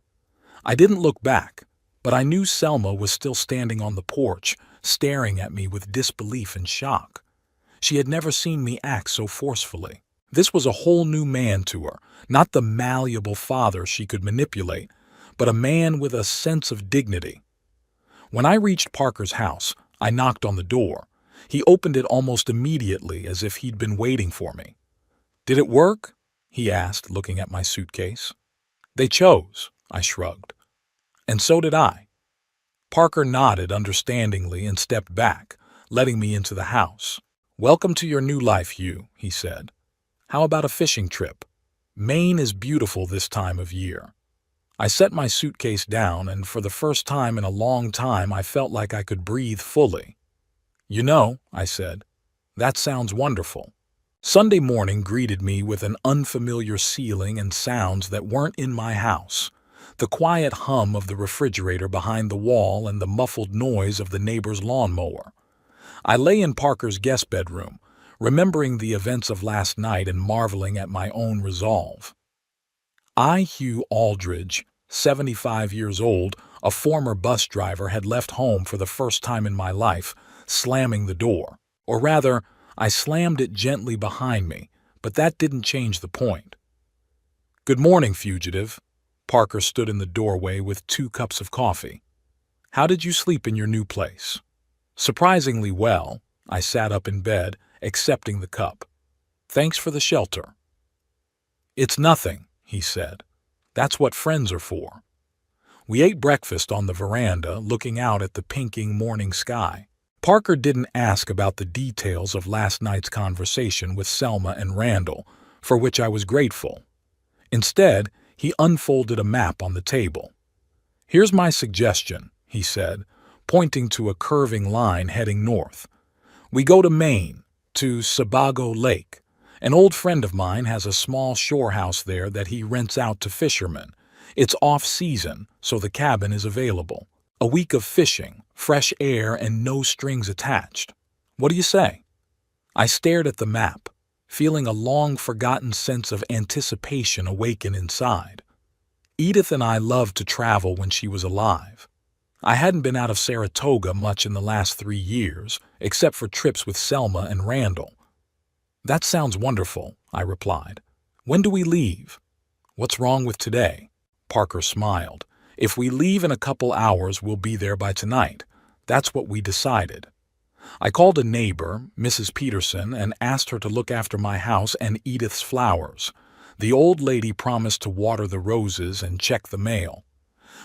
S1: I didn't look back, but I knew Selma was still standing on the porch, staring at me with disbelief and shock. She had never seen me act so forcefully. This was a whole new man to her, not the malleable father she could manipulate, but a man with a sense of dignity. When I reached Parker's house, I knocked on the door. He opened it almost immediately, as if he'd been waiting for me. "Did it work?" he asked, looking at my suitcase. "They chose," I shrugged. "And so did I." Parker nodded understandingly and stepped back, letting me into the house. "Welcome to your new life, Hugh," he said. "How about a fishing trip? Maine is beautiful this time of year." I set my suitcase down, and for the first time in a long time I felt like I could breathe fully. "You know," I said, "that sounds wonderful." Sunday morning greeted me with an unfamiliar ceiling and sounds that weren't in my house. The quiet hum of the refrigerator behind the wall and the muffled noise of the neighbor's lawnmower. I lay in Parker's guest bedroom, remembering the events of last night and marveling at my own resolve. I, Hugh Aldridge, 75 years old, a former bus driver, had left home for the first time in my life, slamming the door. Or rather, I slammed it gently behind me, but that didn't change the point. "Good morning, fugitive." Parker stood in the doorway with 2 cups of coffee. "How did you sleep in your new place?" "Surprisingly well." I sat up in bed, accepting the cup. "Thanks for the shelter." "It's nothing," he said. "That's what friends are for." We ate breakfast on the veranda, looking out at the pinking morning sky. Parker didn't ask about the details of last night's conversation with Selma and Randall, for which I was grateful. Instead, he unfolded a map on the table. "Here's my suggestion," he said, pointing to a curving line heading north. "We go to Maine, to Sebago Lake. An old friend of mine has a small shore house there that he rents out to fishermen. It's off-season, so the cabin is available. A week of fishing, fresh air, and no strings attached. What do you say?" I stared at the map, feeling a long-forgotten sense of anticipation awaken inside. Edith and I loved to travel when she was alive. I hadn't been out of Saratoga much in the last 3 years, except for trips with Selma and Randall. "That sounds wonderful," I replied. "When do we leave?" "What's wrong with today?" Parker smiled. "If we leave in a couple hours, we'll be there by tonight. That's what we decided." I called a neighbor, Mrs. Peterson, and asked her to look after my house and Edith's flowers. The old lady promised to water the roses and check the mail.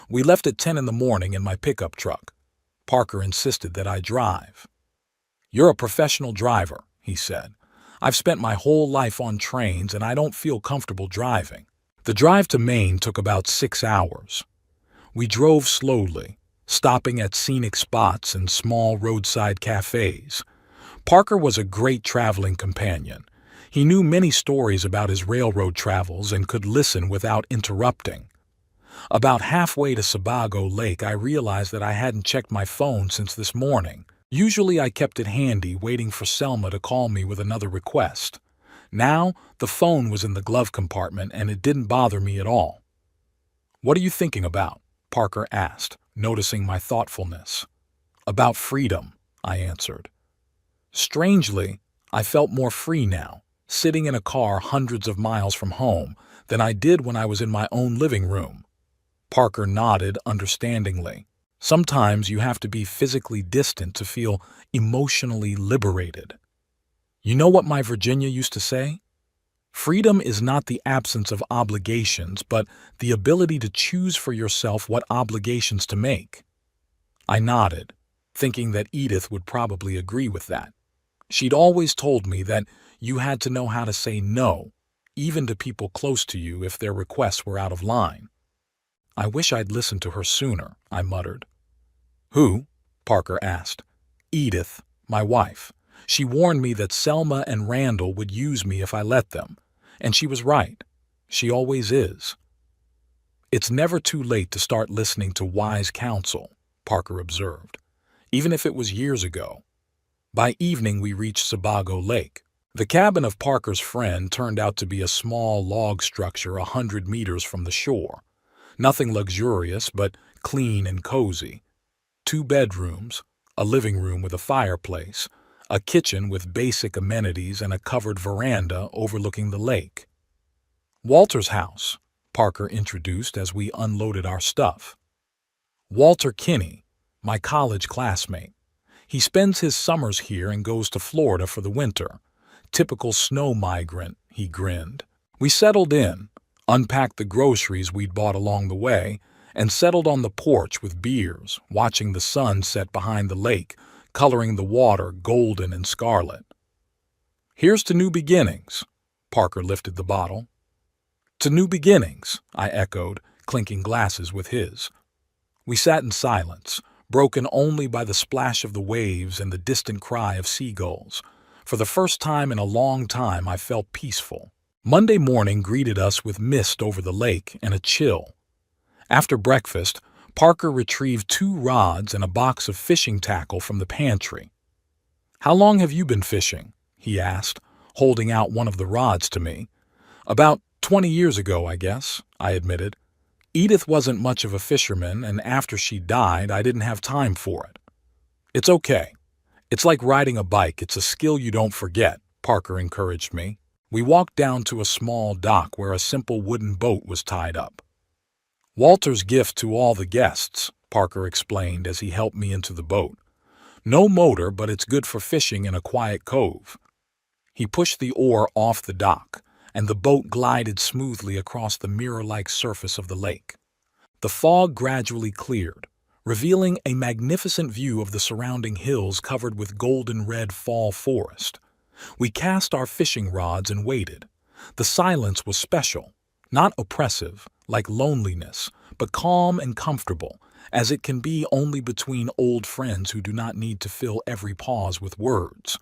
S1: We left at 10 in the morning in my pickup truck. Parker insisted that I drive. "You're a professional driver," he said. "I've spent my whole life on trains and I don't feel comfortable driving." The drive to Maine took about 6 hours. We drove slowly, stopping at scenic spots and small roadside cafes. Parker was a great traveling companion. He knew many stories about his railroad travels and could listen without interrupting. About halfway to Sebago Lake, I realized that I hadn't checked my phone since this morning. Usually I kept it handy, waiting for Selma to call me with another request. Now, the phone was in the glove compartment and it didn't bother me at all. "What are you thinking about?" Parker asked, noticing my thoughtfulness. "About freedom," I answered. Strangely, I felt more free now, sitting in a car hundreds of miles from home, than I did when I was in my own living room. Parker nodded understandingly. Sometimes you have to be physically distant to feel emotionally liberated. "You know what my Virginia used to say? Freedom is not the absence of obligations, but the ability to choose for yourself what obligations to make. I nodded, thinking that Edith would probably agree with that. She'd always told me that you had to know how to say no, even to people close to you if their requests were out of line. I wish I'd listened to her sooner, I muttered. Who? Parker asked. Edith, my wife. She warned me that Selma and Randall would use me if I let them, and she was right. She always is. It's never too late to start listening to wise counsel, Parker observed, even if it was years ago. By evening we reached Sebago Lake. The cabin of Parker's friend turned out to be a small log structure 100 meters from the shore. Nothing luxurious, but clean and cozy. 2 bedrooms, a living room with a fireplace, a kitchen with basic amenities, and a covered veranda overlooking the lake. Walter's house, Parker introduced as we unloaded our stuff. Walter Kinney, my college classmate. He spends his summers here and goes to Florida for the winter. Typical snow migrant, he grinned. We settled in, unpacked the groceries we'd bought along the way, and settled on the porch with beers, watching the sun set behind the lake, coloring the water golden and scarlet. Here's to new beginnings. Parker lifted the bottle. To new beginnings, I echoed, clinking glasses with his. We sat in silence, broken only by the splash of the waves and the distant cry of seagulls. For the first time in a long time, I felt peaceful. Monday morning greeted us with mist over the lake and a chill. After breakfast, Parker retrieved 2 rods and a box of fishing tackle from the pantry. How long have you been fishing? He asked, holding out one of the rods to me. About 20 years ago, I guess, I admitted. Edith wasn't much of a fisherman, and after she died, I didn't have time for it. It's okay. It's like riding a bike. It's a skill you don't forget, Parker encouraged me. We walked down to a small dock where a simple wooden boat was tied up. Walter's gift to all the guests, Parker explained as he helped me into the boat. No motor, but it's good for fishing in a quiet cove. He pushed the oar off the dock, and the boat glided smoothly across the mirror-like surface of the lake. The fog gradually cleared, revealing a magnificent view of the surrounding hills covered with golden-red fall forest. We cast our fishing rods and waited. The silence was special, not oppressive, like loneliness, but calm and comfortable, as it can be only between old friends who do not need to fill every pause with words.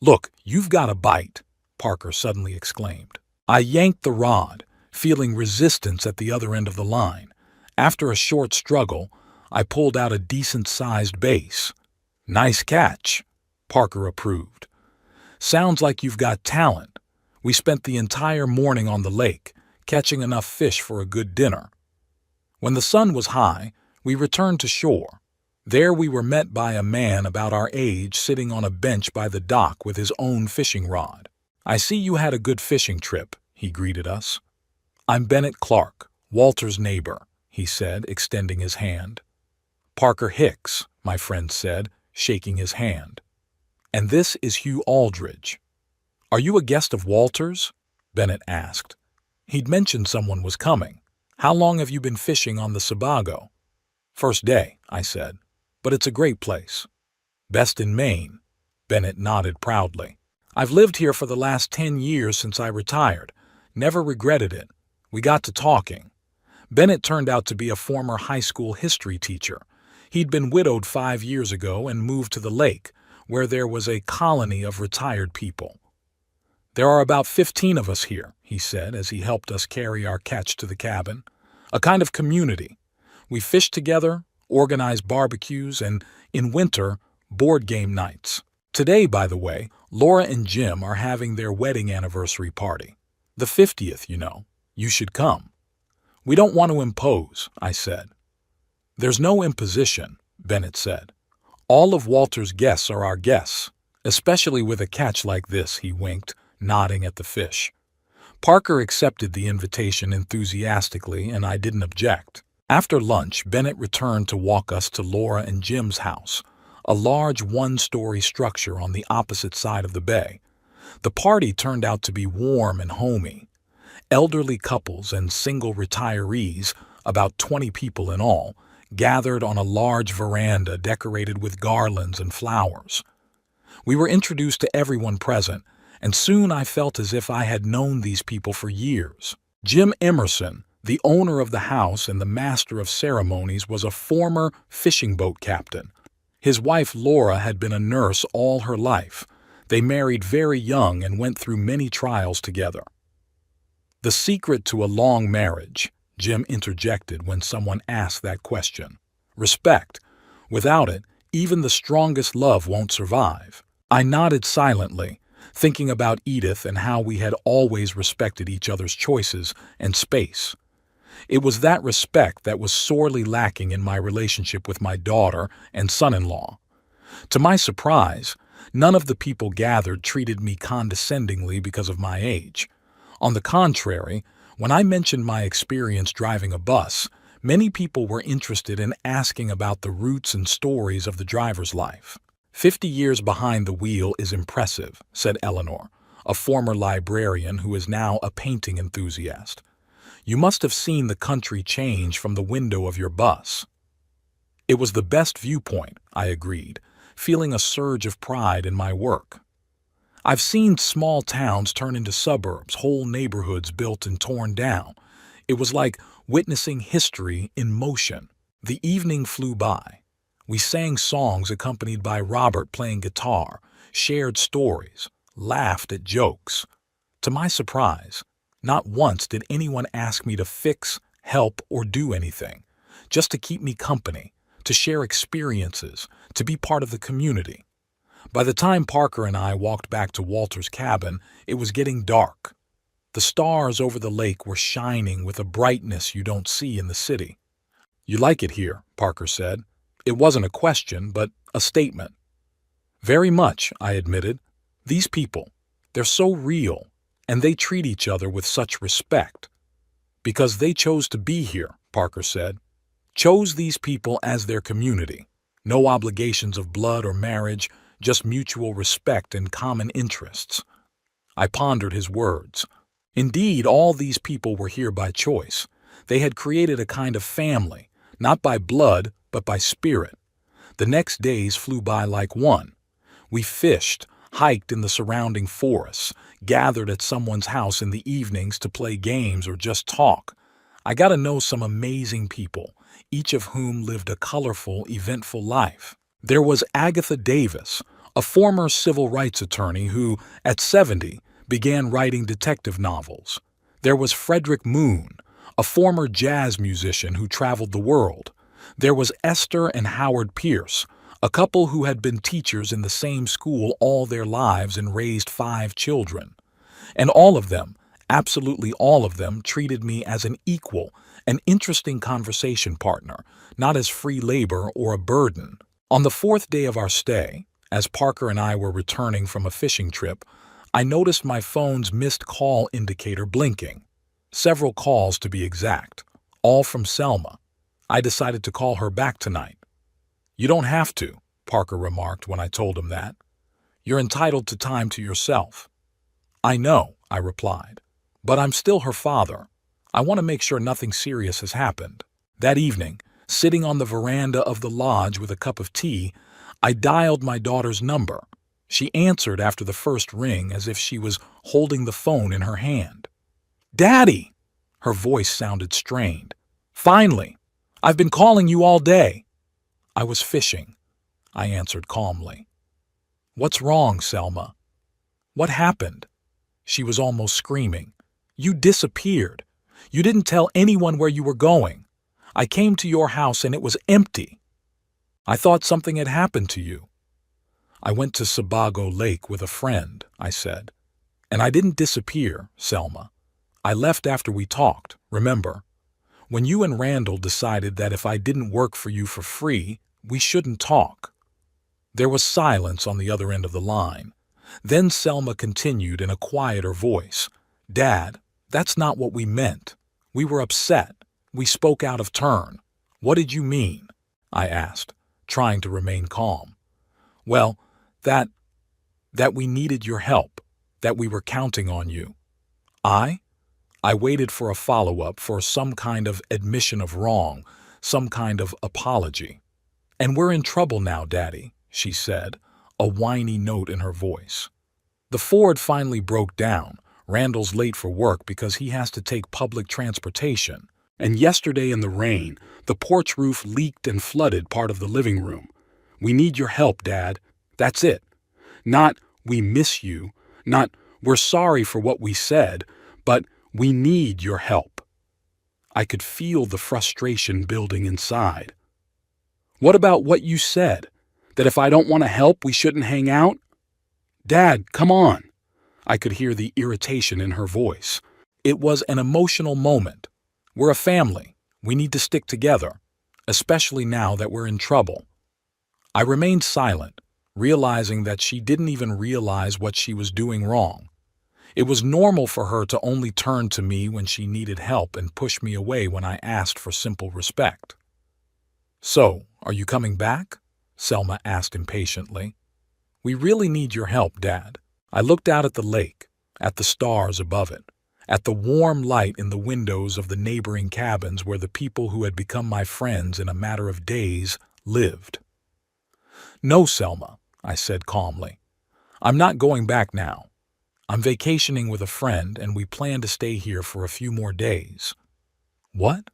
S1: Look, you've got a bite, Parker suddenly exclaimed. I yanked the rod, feeling resistance at the other end of the line. After a short struggle, I pulled out a decent-sized bass. Nice catch, Parker approved. Sounds like you've got talent. We spent the entire morning on the lake, catching enough fish for a good dinner. When the sun was high, we returned to shore. There we were met by a man about our age sitting on a bench by the dock with his own fishing rod. I see you had a good fishing trip, he greeted us. I'm Bennett Clark, Walter's neighbor, he said, extending his hand. Parker Hicks, my friend said, shaking his hand. And this is Hugh Aldridge. Are you a guest of Walter's? Bennett asked. He'd mentioned someone was coming. How long have you been fishing on the Sebago? First day, I said. But it's a great place. Best in Maine. Bennett nodded proudly. I've lived here for the last 10 years since I retired. Never regretted it. We got to talking. Bennett turned out to be a former high school history teacher. He'd been widowed 5 years ago and moved to the lake, where there was a colony of retired people. There are about 15 of us here, he said as he helped us carry our catch to the cabin. A kind of community. We fish together, organize barbecues, and, in winter, board game nights. Today, by the way, Laura and Jim are having their wedding anniversary party. The 50th, you know. You should come. We don't want to impose, I said. There's no imposition, Bennett said. All of Walter's guests are our guests, especially with a catch like this, he winked, nodding at the fish. Parker accepted the invitation enthusiastically, and I didn't object. After lunch, Bennett returned to walk us to Laura and Jim's house, a large one-story structure on the opposite side of the bay. The party turned out to be warm and homey. Elderly couples and single retirees, about 20 people in all, gathered on a large veranda decorated with garlands and flowers. We were introduced to everyone present, and soon I felt as if I had known these people for years. Jim Emerson, the owner of the house and the master of ceremonies, was a former fishing boat captain. His wife Laura had been a nurse all her life. They married very young and went through many trials together. The secret to a long marriage, Jim interjected when someone asked that question. Respect. Without it, even the strongest love won't survive. I nodded silently, thinking about Edith and how we had always respected each other's choices and space. It was that respect that was sorely lacking in my relationship with my daughter and son-in-law. To my surprise, none of the people gathered treated me condescendingly because of my age. On the contrary, when I mentioned my experience driving a bus, many people were interested in asking about the roots and stories of the driver's life. 50 years behind the wheel is impressive, said Eleanor, a former librarian who is now a painting enthusiast. You must have seen the country change from the window of your bus. It was the best viewpoint, I agreed, feeling a surge of pride in my work. I've seen small towns turn into suburbs, whole neighborhoods built and torn down. It was like witnessing history in motion. The evening flew by. We sang songs accompanied by Robert playing guitar, shared stories, laughed at jokes. To my surprise, not once did anyone ask me to fix, help, or do anything, just to keep me company, to share experiences, to be part of the community. By the time Parker and I walked back to Walter's cabin, it was getting dark. The stars over the lake were shining with a brightness you don't see in the city. "You like it here," Parker said. It wasn't a question, but a statement. "Very much," I admitted. "These people, they're so real, and they treat each other with such respect." "Because they chose to be here," Parker said. "Chose these people as their community. No obligations of blood or marriage, just mutual respect and common interests." I pondered his words. Indeed, all these people were here by choice. They had created a kind of family, not by blood, but by spirit. The next days flew by like one. We fished, hiked in the surrounding forests, gathered at someone's house in the evenings to play games or just talk. I got to know some amazing people, each of whom lived a colorful, eventful life. There was Agatha Davis, a former civil rights attorney who, at 70, began writing detective novels. There was Frederick Moon, a former jazz musician who traveled the world. There was Esther and Howard Pierce, a couple who had been teachers in the same school all their lives and raised 5 children. And all of them, absolutely all of them, treated me as an equal, an interesting conversation partner, not as free labor or a burden. On the 4th day of our stay, as Parker and I were returning from a fishing trip, I noticed my phone's missed call indicator blinking. Several calls to be exact, all from Selma. I decided to call her back tonight. "You don't have to," Parker remarked when I told him that. "You're entitled to time to yourself." "I know," I replied, "but I'm still her father. I want to make sure nothing serious has happened." That evening, sitting on the veranda of the lodge with a cup of tea, I dialed my daughter's number. She answered after the first ring as if she was holding the phone in her hand. "Daddy!" Her voice sounded strained. "Finally! I've been calling you all day." "I was fishing," I answered calmly. "What's wrong, Selma?" "What happened?" She was almost screaming. "You disappeared. You didn't tell anyone where you were going. I came to your house and it was empty. I thought something had happened to you." "I went to Sebago Lake with a friend," I said. "And I didn't disappear, Selma. I left after we talked, remember? When you and Randall decided that if I didn't work for you for free, we shouldn't talk." There was silence on the other end of the line. Then Selma continued in a quieter voice. "Dad, that's not what we meant. We were upset. We spoke out of turn." "What did you mean?" I asked, trying to remain calm. "Well, that we needed your help. that we were counting on you. I? I waited for a follow-up, for some kind of admission of wrong, some kind of apology. "And we're in trouble now, Daddy," she said, a whiny note in her voice. The Ford finally broke down. Randall's late for work because he has to take public transportation. And yesterday in the rain, the porch roof leaked and flooded part of the living room. "We need your help, Dad." That's it. Not, "We miss you," not, "We're sorry for what we said," but, "We need your help." I could feel the frustration building inside. "What about what you said? That if I don't want to help, we shouldn't hang out?" "Dad, come on." I could hear the irritation in her voice. It was an emotional moment. We're a family. We need to stick together, especially now that we're in trouble. I remained silent, realizing that she didn't even realize what she was doing wrong. It was normal for her to only turn to me when she needed help and push me away when I asked for simple respect. "So, are you coming back?" Selma asked impatiently. "We really need your help, Dad." I looked out at the lake, at the stars above it, at the warm light in the windows of the neighboring cabins where the people who had become my friends in a matter of days lived. "No, Selma," I said calmly. "I'm not going back now. I'm vacationing with a friend and we plan to stay here for a few more days." "What?"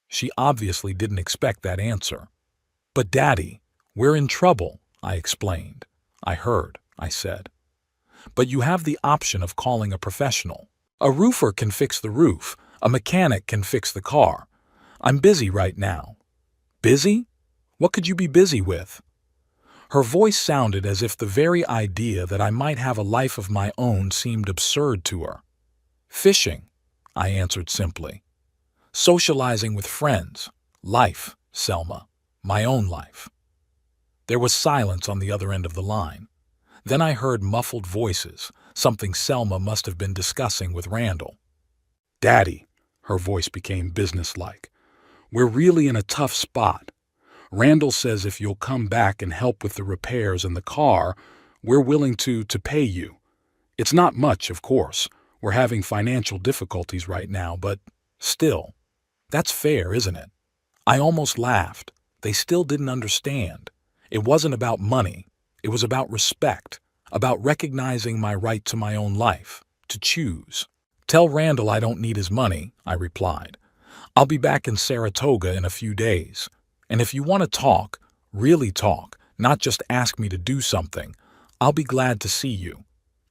S1: She obviously didn't expect that answer. "But Daddy, we're in trouble," I explained. "I heard," I said. "But you have the option of calling a professional. A roofer can fix the roof. A mechanic can fix the car. I'm busy right now." "Busy? What could you be busy with?" Her voice sounded as if the very idea that I might have a life of my own seemed absurd to her. "Fishing," I answered simply. "Socializing with friends. Life, Selma. My own life." There was silence on the other end of the line. Then I heard muffled voices, something Selma must have been discussing with Randall. "Daddy," her voice became businesslike, "we're really in a tough spot. Randall says if you'll come back and help with the repairs in the car, we're willing to pay you. It's not much, of course. We're having financial difficulties right now, but still. That's fair, isn't it?" I almost laughed. They still didn't understand. It wasn't about money. It was about respect, about recognizing my right to my own life, to choose. "Tell Randall I don't need his money," I replied. "I'll be back in Saratoga in a few days. And if you want to talk, really talk, not just ask me to do something, I'll be glad to see you.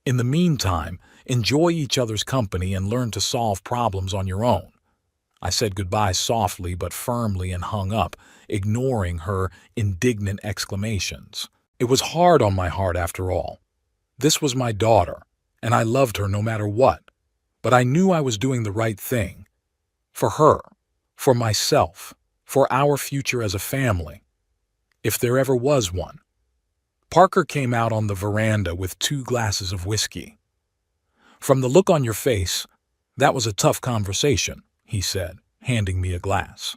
S1: In the meantime, enjoy each other's company and learn to solve problems on your own." I said goodbye softly but firmly and hung up, ignoring her indignant exclamations. It was hard on my heart after all. This was my daughter, and I loved her no matter what. But I knew I was doing the right thing. For her, for myself, for our future as a family. If there ever was one. Parker came out on the veranda with 2 glasses of whiskey. "From the look on your face, that was a tough conversation," he said, handing me a glass.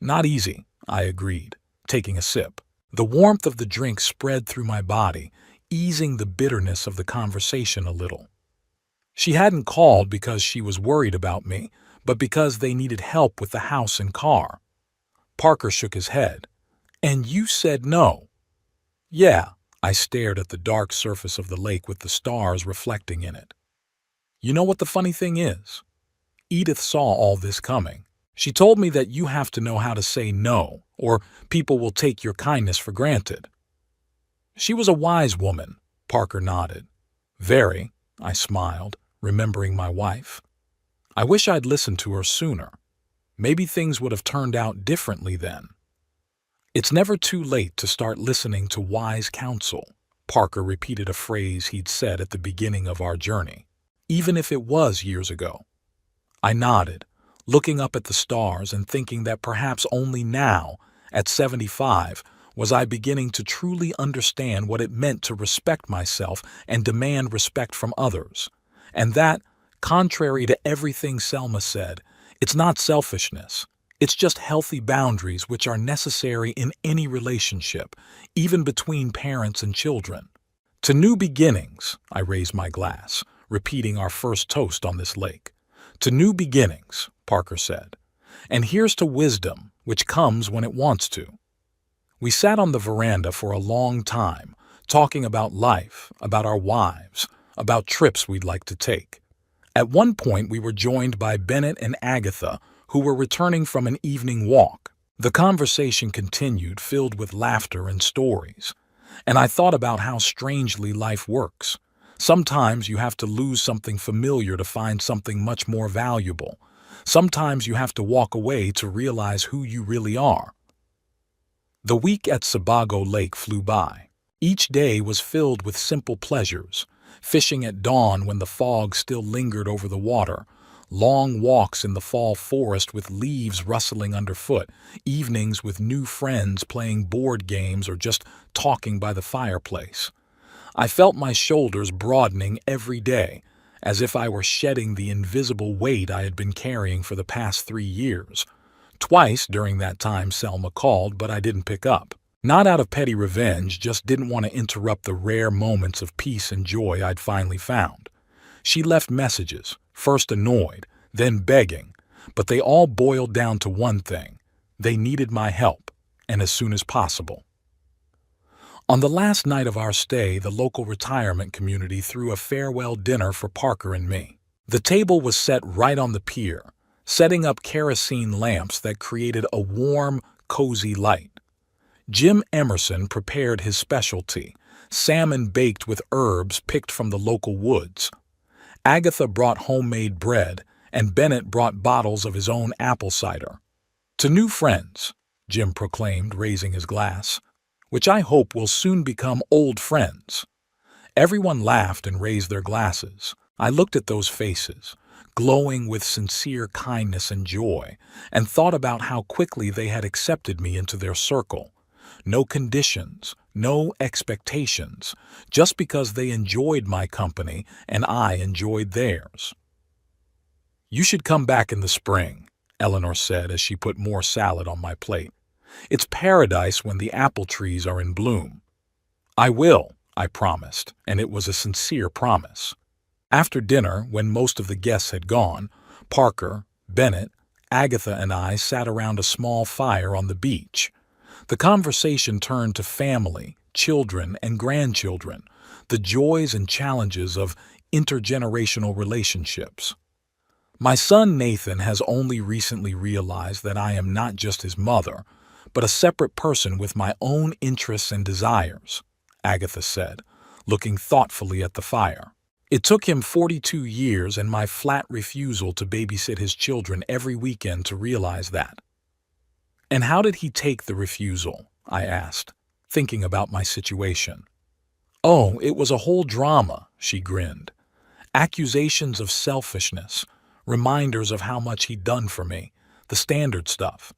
S1: "Not easy," I agreed, taking a sip. The warmth of the drink spread through my body, easing the bitterness of the conversation a little. She hadn't called because she was worried about me, but because they needed help with the house and car. Parker shook his head. "And you said no?" "Yeah," I stared at the dark surface of the lake with the stars reflecting in it. "You know what the funny thing is? Edith saw all this coming. She told me that you have to know how to say no, or people will take your kindness for granted." "She was a wise woman," Parker nodded. "Very," I smiled, remembering my wife. "I wish I'd listened to her sooner. Maybe things would have turned out differently then." "It's never too late to start listening to wise counsel," Parker repeated a phrase he'd said at the beginning of our journey, even if it was years ago. I nodded, looking up at the stars and thinking that perhaps only now, at 75, was I beginning to truly understand what it meant to respect myself and demand respect from others. And that, contrary to everything Selma said, it's not selfishness. It's just healthy boundaries which are necessary in any relationship, even between parents and children. To new beginnings, I raised my glass, repeating our first toast on this lake. To new beginnings, Parker said. And here's to wisdom, which comes when it wants to. We sat on the veranda for a long time, talking about life, about our wives, about trips we'd like to take. At one point, we were joined by Bennett and Agatha, who were returning from an evening walk. The conversation continued, filled with laughter and stories. And I thought about how strangely life works. Sometimes you have to lose something familiar to find something much more valuable. Sometimes you have to walk away to realize who you really are. The week at Sebago Lake flew by. Each day was filled with simple pleasures. Fishing at dawn when the fog still lingered over the water, long walks in the fall forest with leaves rustling underfoot, evenings with new friends playing board games or just talking by the fireplace. I felt my shoulders broadening every day, as if I were shedding the invisible weight I had been carrying for the past 3 years. Twice during that time Selma called, but I didn't pick up. Not out of petty revenge, just didn't want to interrupt the rare moments of peace and joy I'd finally found. She left messages, first annoyed, then begging, but they all boiled down to one thing. They needed my help, and as soon as possible. On the last night of our stay, the local retirement community threw a farewell dinner for Parker and me. The table was set right on the pier, setting up kerosene lamps that created a warm, cozy light. Jim Emerson prepared his specialty, salmon baked with herbs picked from the local woods. Agatha brought homemade bread, and Bennett brought bottles of his own apple cider. To new friends, Jim proclaimed, raising his glass, which I hope will soon become old friends. Everyone laughed and raised their glasses. I looked at those faces, glowing with sincere kindness and joy, and thought about how quickly they had accepted me into their circle. No conditions, no expectations, just because they enjoyed my company and I enjoyed theirs. "You should come back in the spring," Eleanor said as she put more salad on my plate. "It's paradise when the apple trees are in bloom." "I will," I promised, and it was a sincere promise. After dinner, when most of the guests had gone, Parker, Bennett, Agatha and I sat around a small fire on the beach. The conversation turned to family, children, and grandchildren, the joys and challenges of intergenerational relationships. My son Nathan has only recently realized that I am not just his mother, but a separate person with my own interests and desires, Agatha said, looking thoughtfully at the fire. It took him 42 years and my flat refusal to babysit his children every weekend to realize that. "And how did he take the refusal?" I asked, thinking about my situation. "Oh, it was a whole drama," she grinned. "Accusations of selfishness, reminders of how much he'd done for me, the standard stuff.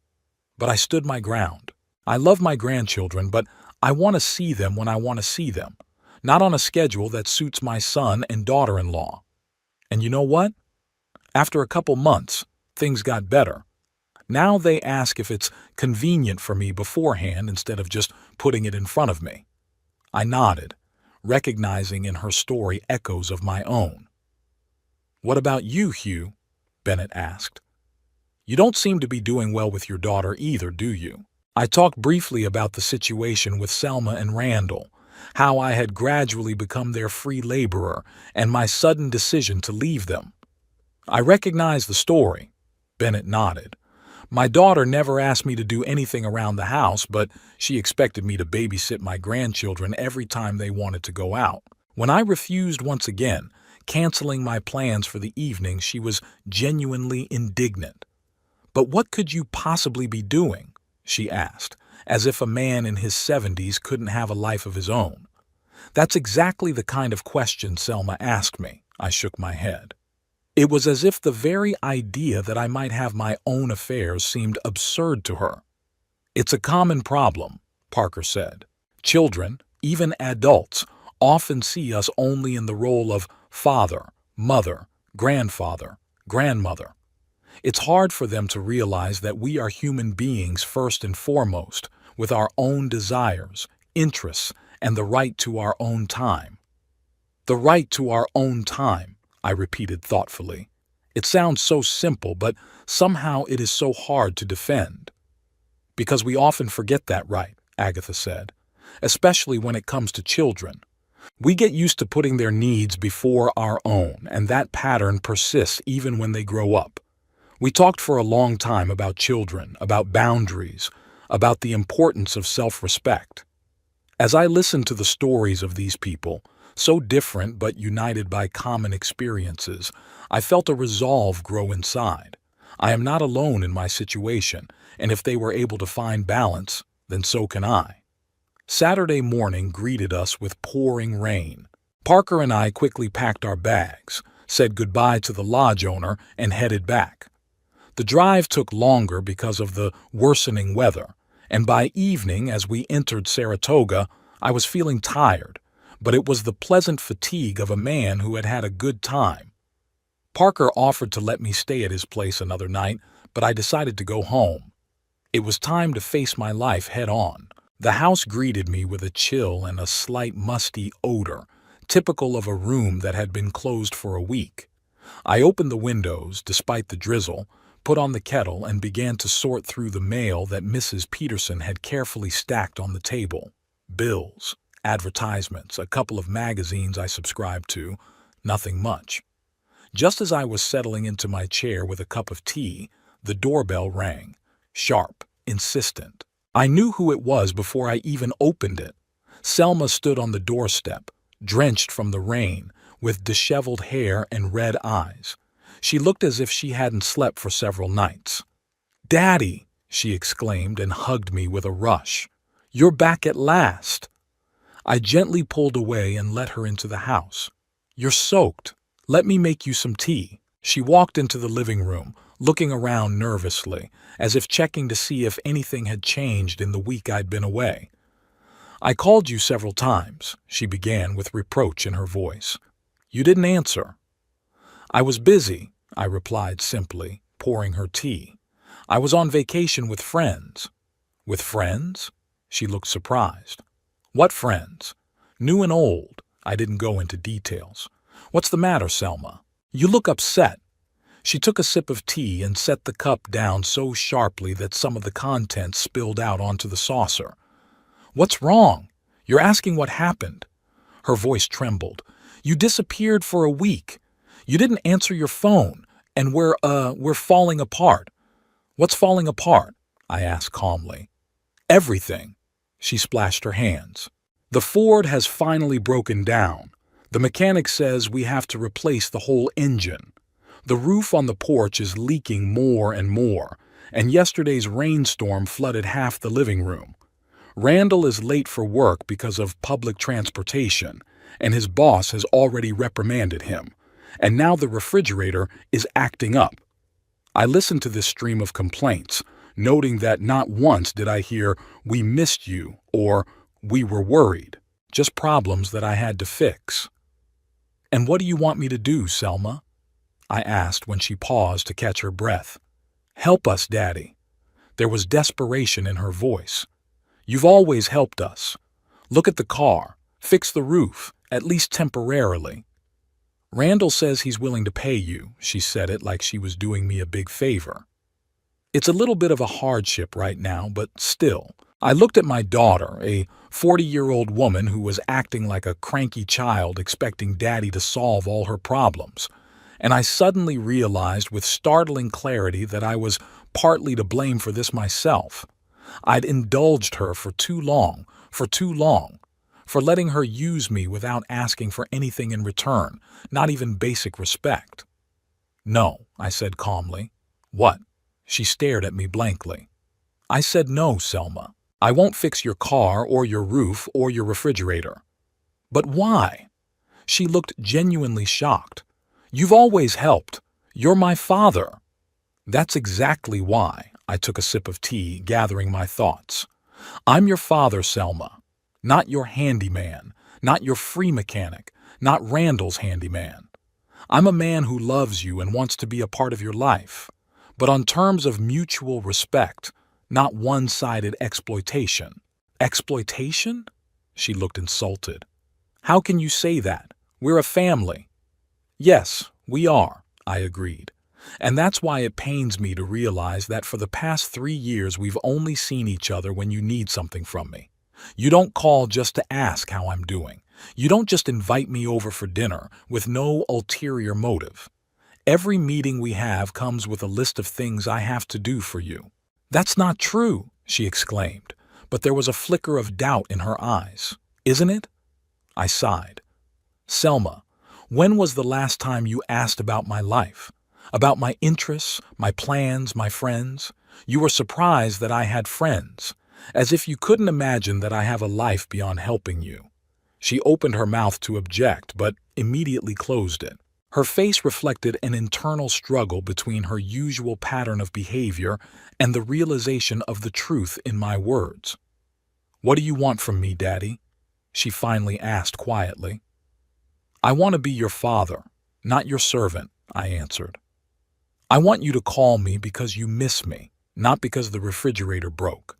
S1: But I stood my ground. I love my grandchildren, but I want to see them when I want to see them, not on a schedule that suits my son and daughter-in-law. And you know what? After a couple months, things got better. Now they ask if it's convenient for me beforehand instead of just putting it in front of me." I nodded, recognizing in her story echoes of my own. "What about you, Hugh?" Bennett asked. "You don't seem to be doing well with your daughter either, do you?" I talked briefly about the situation with Selma and Randall, how I had gradually become their free laborer, and my sudden decision to leave them. "I recognize the story," Bennett nodded. "My daughter never asked me to do anything around the house, but she expected me to babysit my grandchildren every time they wanted to go out. When I refused once again, canceling my plans for the evening, she was genuinely indignant. 'But what could you possibly be doing?' she asked, as if a man in his 70s couldn't have a life of his own. That's exactly the kind of question Selma asked me. I shook my head. It was as if the very idea that I might have my own affairs seemed absurd to her. "It's a common problem," Parker said. "Children, even adults, often see us only in the role of father, mother, grandfather, grandmother. It's hard for them to realize that we are human beings first and foremost, with our own desires, interests, and the right to our own time. The right to our own time, I repeated thoughtfully. It sounds so simple, but somehow it is so hard to defend. Because we often forget that right, Agatha said, especially when it comes to children. We get used to putting their needs before our own, and that pattern persists even when they grow up. We talked for a long time about children, about boundaries, about the importance of self-respect. As I listened to the stories of these people, so different but united by common experiences, I felt a resolve grow inside. I am not alone in my situation, and if they were able to find balance, then so can I. Saturday morning greeted us with pouring rain. Parker and I quickly packed our bags, said goodbye to the lodge owner, and headed back. The drive took longer because of the worsening weather, and by evening, as we entered Saratoga, I was feeling tired, but it was the pleasant fatigue of a man who had had a good time. Parker offered to let me stay at his place another night, but I decided to go home. It was time to face my life head-on. The house greeted me with a chill and a slight musty odor, typical of a room that had been closed for a week. I opened the windows, despite the drizzle, put on the kettle, and began to sort through the mail that Mrs. Peterson had carefully stacked on the table. Bills, advertisements, a couple of magazines I subscribed to, nothing much. Just as I was settling into my chair with a cup of tea, the doorbell rang, sharp, insistent. I knew who it was before I even opened it. Selma stood on the doorstep, drenched from the rain, with disheveled hair and red eyes. She looked as if she hadn't slept for several nights. "Daddy!" she exclaimed and hugged me with a rush. "You're back at last!" I gently pulled away and let her into the house. "You're soaked. Let me make you some tea." She walked into the living room, looking around nervously, as if checking to see if anything had changed in the week I'd been away. "I called you several times," she began with reproach in her voice. "You didn't answer." "I was busy," I replied simply, pouring her tea. "I was on vacation with friends." "With friends?" She looked surprised. "What friends?" "New and old." I didn't go into details. "What's the matter, Selma? You look upset." She took a sip of tea and set the cup down so sharply that some of the contents spilled out onto the saucer. "What's wrong? You're asking what happened." Her voice trembled. "You disappeared for a week. You didn't answer your phone, and we're falling apart." "What's falling apart?" I asked calmly. "Everything." She splashed her hands. "The Ford has finally broken down. The mechanic says we have to replace the whole engine. The roof on the porch is leaking more and more, and yesterday's rainstorm flooded half the living room. Randall is late for work because of public transportation, and his boss has already reprimanded him, and now the refrigerator is acting up." I listened to this stream of complaints, noting that not once did I hear, "We missed you," or "We were worried," just problems that I had to fix. "And what do you want me to do, Selma?" I asked when she paused to catch her breath. "Help us, Daddy." There was desperation in her voice. "You've always helped us. Look at the car. Fix the roof, at least temporarily." "Randall says he's willing to pay you," she said it like she was doing me a big favor. "It's a little bit of a hardship right now, but still." I looked at my daughter, a 40-year-old woman who was acting like a cranky child expecting Daddy to solve all her problems, and I suddenly realized with startling clarity that I was partly to blame for this myself. I'd indulged her for too long, for letting her use me without asking for anything in return, not even basic respect. "No," I said calmly. "What?" She stared at me blankly. "I said no, Selma. I won't fix your car or your roof or your refrigerator." "But why?" She looked genuinely shocked. "You've always helped. You're my father." "That's exactly why." I took a sip of tea, gathering my thoughts. "I'm your father, Selma. Not your handyman, not your free mechanic, not Randall's handyman. I'm a man who loves you and wants to be a part of your life, but on terms of mutual respect, not one-sided exploitation." "Exploitation?" She looked insulted. How can you say that? We're a family. Yes, we are, I agreed. And that's why it pains me to realize that for the past 3 years we've only seen each other when you need something from me. You don't call just to ask how I'm doing. You don't just invite me over for dinner with no ulterior motive. Every meeting we have comes with a list of things I have to do for you. That's not true, she exclaimed, but there was a flicker of doubt in her eyes. Isn't it? I sighed. Selma, when was the last time you asked about my life? About my interests, my plans, my friends? You were surprised that I had friends, as if you couldn't imagine that I have a life beyond helping you. She opened her mouth to object, but immediately closed it. Her face reflected an internal struggle between her usual pattern of behavior and the realization of the truth in my words. What do you want from me, Daddy? She finally asked quietly. I want to be your father, not your servant, I answered. I want you to call me because you miss me, not because the refrigerator broke.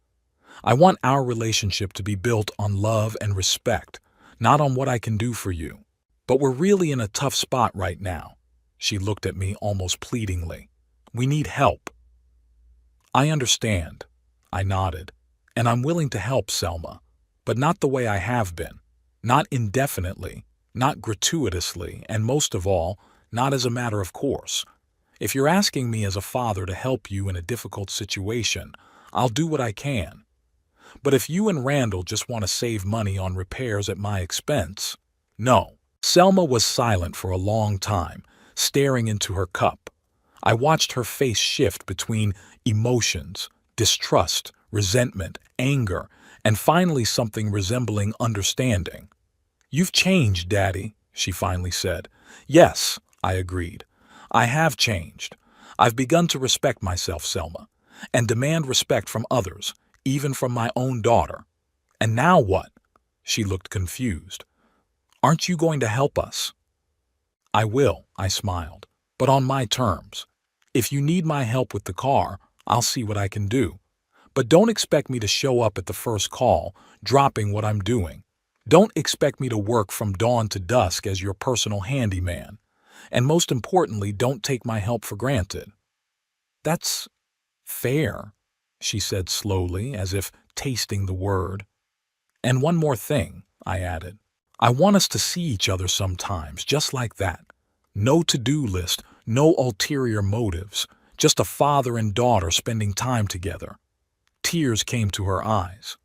S1: I want our relationship to be built on love and respect, not on what I can do for you. But we're really in a tough spot right now. She looked at me almost pleadingly. We need help. I understand, I nodded, and I'm willing to help, Selma, but not the way I have been, not indefinitely, not gratuitously, and most of all, not as a matter of course. If you're asking me as a father to help you in a difficult situation, I'll do what I can. But if you and Randall just want to save money on repairs at my expense, no. Selma was silent for a long time, staring into her cup. I watched her face shift between emotions, distrust, resentment, anger, and finally something resembling understanding. You've changed, Daddy, she finally said. Yes, I agreed. I have changed. I've begun to respect myself, Selma, and demand respect from others, even from my own daughter. And now what? She looked confused. Aren't you going to help us? I will, I smiled, but on my terms. If you need my help with the car, I'll see what I can do. But don't expect me to show up at the first call, dropping what I'm doing. Don't expect me to work from dawn to dusk as your personal handyman. And most importantly, don't take my help for granted. That's fair, she said slowly, as if tasting the word. And one more thing, I added. I want us to see each other sometimes, just like that. No to-do list, no ulterior motives, just a father and daughter spending time together. Tears came to her eyes.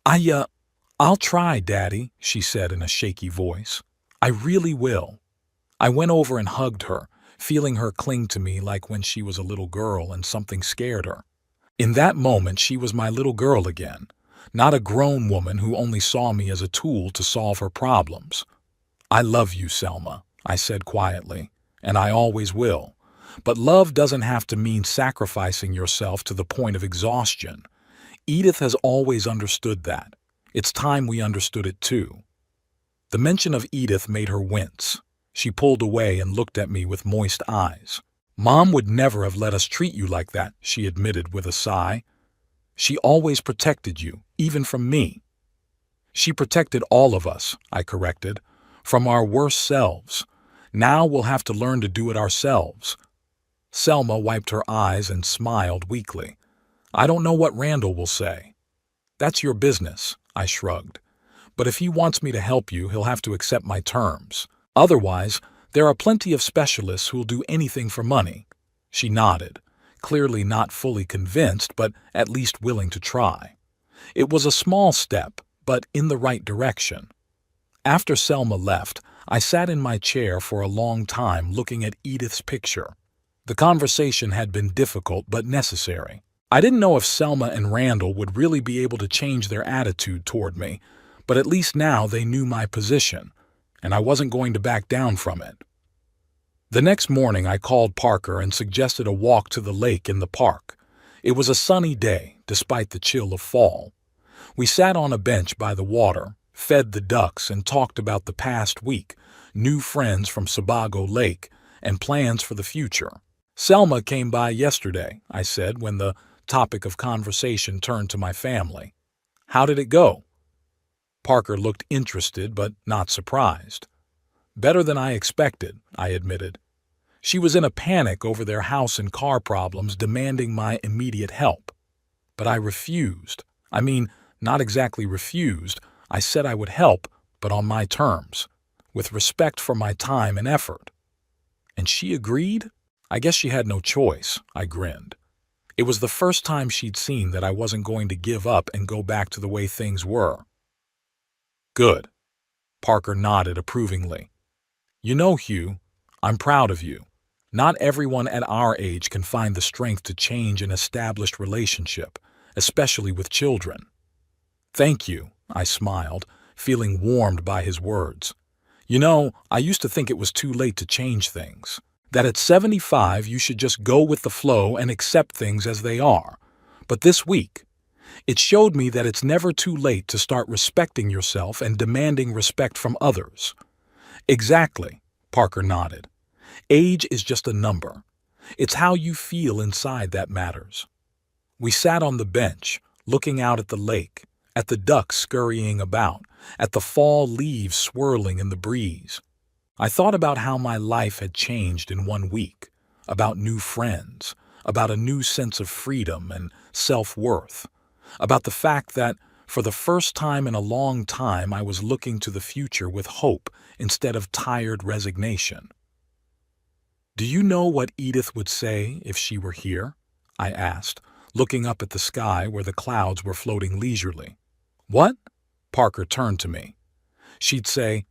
S1: I'll try, Daddy, she said in a shaky voice. I really will. I went over and hugged her, feeling her cling to me like when she was a little girl and something scared her. In that moment, she was my little girl again. Not a grown woman who only saw me as a tool to solve her problems. I love you, Selma, I said quietly, and I always will. But love doesn't have to mean sacrificing yourself to the point of exhaustion. Edith has always understood that. It's time we understood it too. The mention of Edith made her wince. She pulled away and looked at me with moist eyes. Mom would never have let us treat you like that, she admitted with a sigh. She always protected you, even from me. She protected all of us, I corrected, from our worst selves. Now we'll have to learn to do it ourselves. Selma wiped her eyes and smiled weakly. I don't know what Randall will say. That's your business, I shrugged. But if he wants me to help you, he'll have to accept my terms. Otherwise, there are plenty of specialists who'll do anything for money. She nodded, clearly not fully convinced, but at least willing to try. It was a small step, but in the right direction. After Selma left, I sat in my chair for a long time looking at Edith's picture. The conversation had been difficult but necessary. I didn't know if Selma and Randall would really be able to change their attitude toward me, but at least now they knew my position, and I wasn't going to back down from it. The next morning I called Parker and suggested a walk to the lake in the park. It was a sunny day, despite the chill of fall. We sat on a bench by the water, fed the ducks, and talked about the past week, new friends from Sebago Lake, and plans for the future. Selma came by yesterday, I said when the topic of conversation turned to my family. How did it go? Parker looked interested but not surprised. Better than I expected, I admitted. She was in a panic over their house and car problems, demanding my immediate help. But I refused. I mean, not exactly refused. I said I would help, but on my terms, with respect for my time and effort. And she agreed? I guess she had no choice, I grinned. It was the first time she'd seen that I wasn't going to give up and go back to the way things were. Good. Parker nodded approvingly. You know, Hugh, I'm proud of you. Not everyone at our age can find the strength to change an established relationship, especially with children. Thank you, I smiled, feeling warmed by his words. You know, I used to think it was too late to change things. That at 75 you should just go with the flow and accept things as they are. But this week, it showed me that it's never too late to start respecting yourself and demanding respect from others. Exactly, Parker nodded. Age is just a number. It's how you feel inside that matters. We sat on the bench, looking out at the lake, at the ducks scurrying about, at the fall leaves swirling in the breeze. I thought about how my life had changed in 1 week, about new friends, about a new sense of freedom and self-worth, about the fact that, for the first time in a long time, I was looking to the future with hope instead of tired resignation. Do you know what Edith would say if she were here? I asked, looking up at the sky where the clouds were floating leisurely. What? Parker turned to me. She'd say,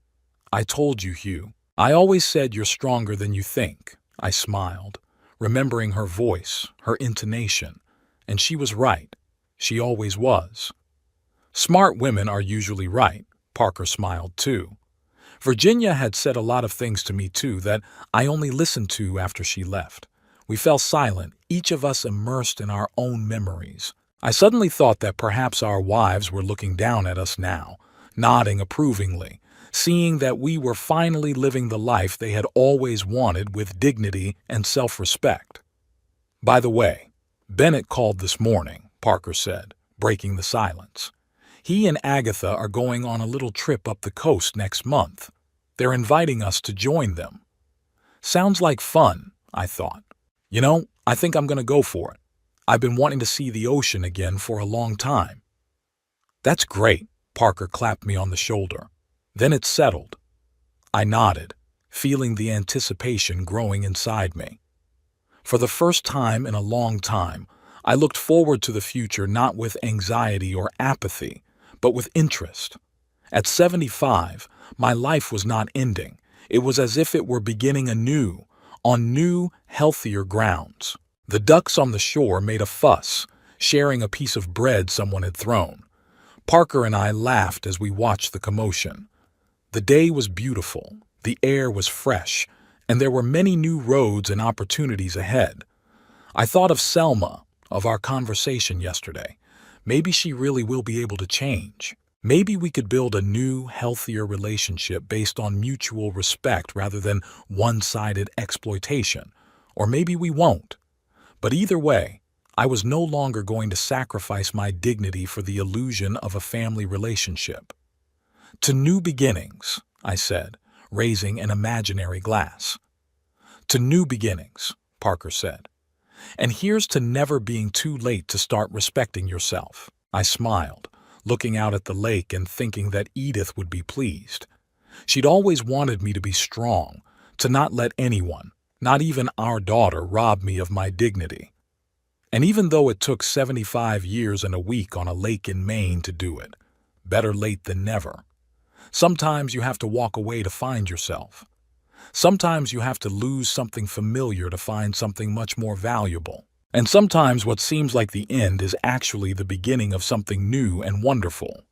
S1: I told you, Hugh. I always said you're stronger than you think. I smiled, remembering her voice, her intonation, and she was right. She always was. Smart women are usually right. Parker smiled too. Virginia had said a lot of things to me too that I only listened to after she left. We fell silent, each of us immersed in our own memories. I suddenly thought that perhaps our wives were looking down at us now, nodding approvingly, seeing that we were finally living the life they had always wanted with dignity and self-respect. By the way, Bennett called this morning, Parker said, breaking the silence. He and Agatha are going on a little trip up the coast next month. They're inviting us to join them. Sounds like fun, I thought. You know, I think I'm going to go for it. I've been wanting to see the ocean again for a long time. That's great, Parker clapped me on the shoulder. Then it settled. I nodded, feeling the anticipation growing inside me. For the first time in a long time, I looked forward to the future not with anxiety or apathy, but with interest. At 75, my life was not ending. It was as if it were beginning anew, on new, healthier grounds. The ducks on the shore made a fuss, sharing a piece of bread someone had thrown. Parker and I laughed as we watched the commotion. The day was beautiful, the air was fresh, and there were many new roads and opportunities ahead. I thought of Selma, of our conversation yesterday. Maybe she really will be able to change. Maybe we could build a new, healthier relationship based on mutual respect rather than one-sided exploitation. Or maybe we won't. But either way, I was no longer going to sacrifice my dignity for the illusion of a family relationship. To new beginnings, I said, raising an imaginary glass. To new beginnings, Parker said. And here's to never being too late to start respecting yourself. I smiled, looking out at the lake and thinking that Edith would be pleased. She'd always wanted me to be strong, to not let anyone, not even our daughter, rob me of my dignity. And even though it took 75 years and a week on a lake in Maine to do it, better late than never. Sometimes you have to walk away to find yourself. Sometimes you have to lose something familiar to find something much more valuable. And sometimes what seems like the end is actually the beginning of something new and wonderful.